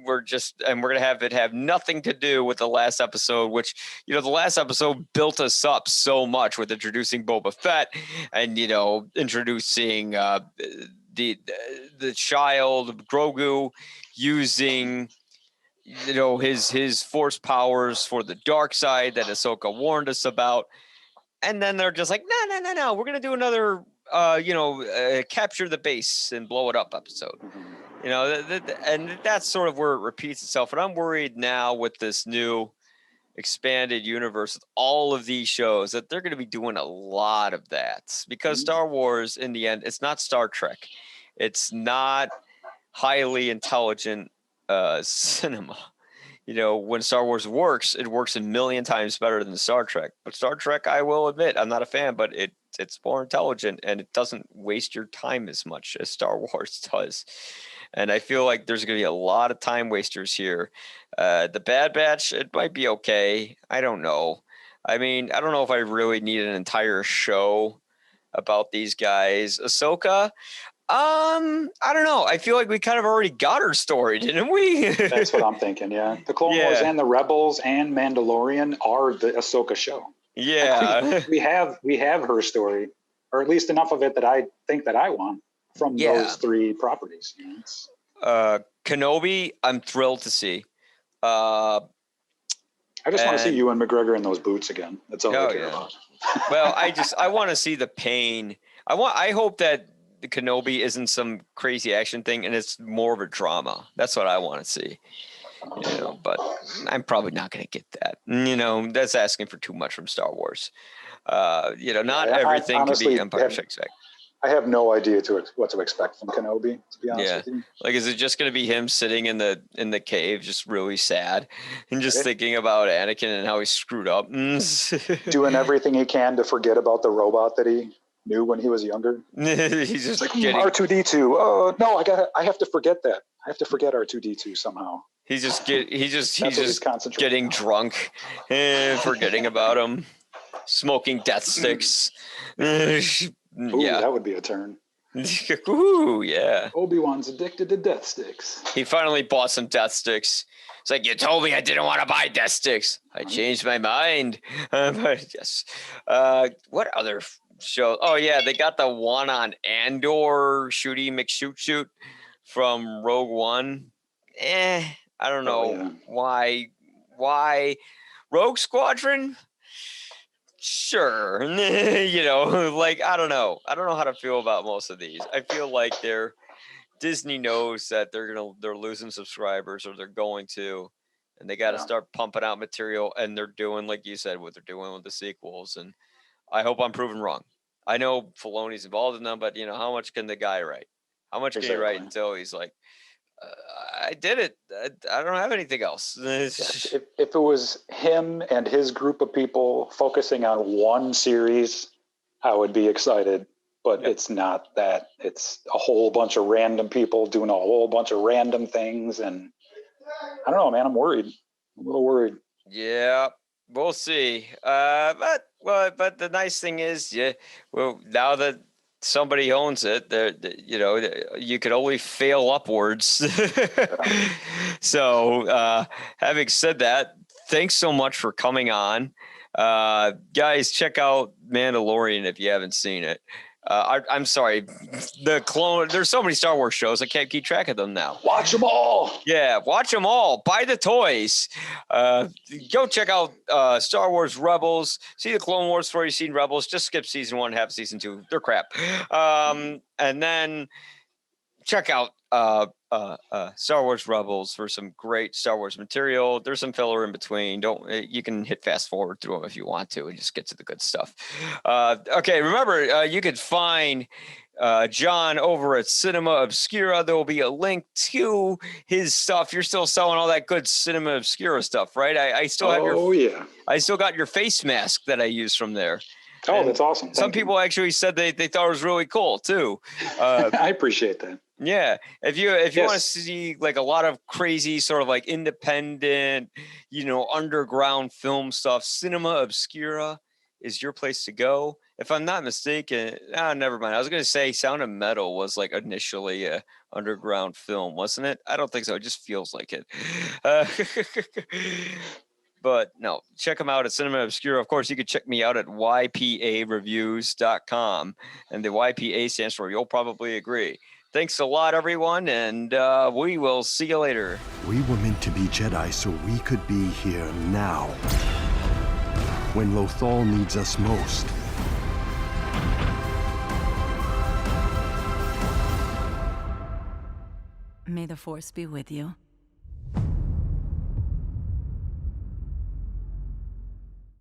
we're going to have it have nothing to do with the last episode, which, the last episode built us up so much with introducing Boba Fett and, introducing the child Grogu using, his force powers for the dark side that Ahsoka warned us about. And then they're just like, no. We're going to do another, capture the base and blow it up episode. And that's sort of where it repeats itself. And I'm worried now with this new expanded universe with all of these shows that they're going to be doing a lot of that, because Star Wars, in the end, it's not Star Trek. It's not highly intelligent cinema. when Star Wars works, it works a million times better than Star Trek. But Star Trek, I will admit, I'm not a fan, but it's more intelligent and it doesn't waste your time as much as Star Wars does. And I feel like there's going to be a lot of time wasters here. The Bad Batch, it might be okay. I don't know. I mean, I don't know if I really need an entire show about these guys. Ahsoka, I don't know. I feel like we kind of already got her story, didn't we? That's what I'm thinking. Yeah, the Clone Wars and the Rebels and Mandalorian are the Ahsoka show. Yeah, we have her story, or at least enough of it that I think that I want from those three properties. Kenobi, I'm thrilled to see. I just want to see Ewan McGregor in those boots again. That's all I care about. Well, I want to see the pain. I hope that the Kenobi isn't some crazy action thing and it's more of a drama. That's what I want to see. But I'm probably not going to get that. That's asking for too much from Star Wars. Not everything can be Empire Strikes Back. I have no idea what to expect from Kenobi, to be honest with you. Like, is it just going to be him sitting in the cave, just really sad and just thinking about Anakin and how he screwed up, doing everything he can to forget about the robot that he knew when he was younger? He's just like R2D2. Oh no, I have to forget that. I have to forget R2D2 somehow. He's just getting drunk and forgetting about him, smoking death sticks. Ooh, that would be a turn. Ooh, yeah. Obi-Wan's addicted to death sticks. He finally bought some death sticks. It's like, you told me I didn't want to buy death sticks. I changed my mind. But yes. What other show? Oh, yeah, they got the one on Andor, Shooty McShoot from Rogue One. I don't know why. Rogue Squadron? Sure. Like, I don't know how to feel about most of these. I feel like Disney knows that they're losing subscribers, or they're going to, and they got to start pumping out material, and they're doing, like you said, what they're doing with the sequels. And I hope I'm proven wrong. I know Filoni's involved in them, but how much can the guy write? How much can he write until he's like, I did it. I don't have anything else. If it was him and his group of people focusing on one series, I would be excited. But it's not that. It's a whole bunch of random people doing a whole bunch of random things. And I don't know, man. I'm worried. I'm a little worried. Yeah, we'll see. But the nice thing is, now that somebody owns it, you could only fail upwards. So having said that, thanks so much for coming on. Guys, check out Mandalorian if you haven't seen it. I'm sorry, there's so many Star Wars shows, I can't keep track of them now. Watch them all. Yeah, watch them all. Buy the toys. Go check out Star Wars Rebels. See the Clone Wars before you've seen Rebels. Just skip season 1, have season 2. They're crap. And then check out Star Wars Rebels for some great Star Wars material. There's some filler in between. You can hit fast forward through them if you want to and just get to the good stuff. Okay, remember, you could find John over at Sinema Obscura. There will be a link to his stuff. You're still selling all that good Sinema Obscura stuff, right? I still have I still got your face mask that I use from there. Oh, and that's awesome. Some people actually said they thought it was really cool too. I appreciate that. Yeah. If you want to see like a lot of crazy sort of like independent, underground film stuff, Sinema Obscura is your place to go. If I'm not mistaken, never mind. I was going to say Sound of Metal was like initially a underground film, wasn't it? I don't think so. It just feels like it. But no, check them out at Sinema Obscura. Of course, you can check me out at ypareviews.com. And the YPA stands for You'll Probably Agree. Thanks a lot, everyone, and we will see you later. We were meant to be Jedi so we could be here now, when Lothal needs us most. May the Force be with you.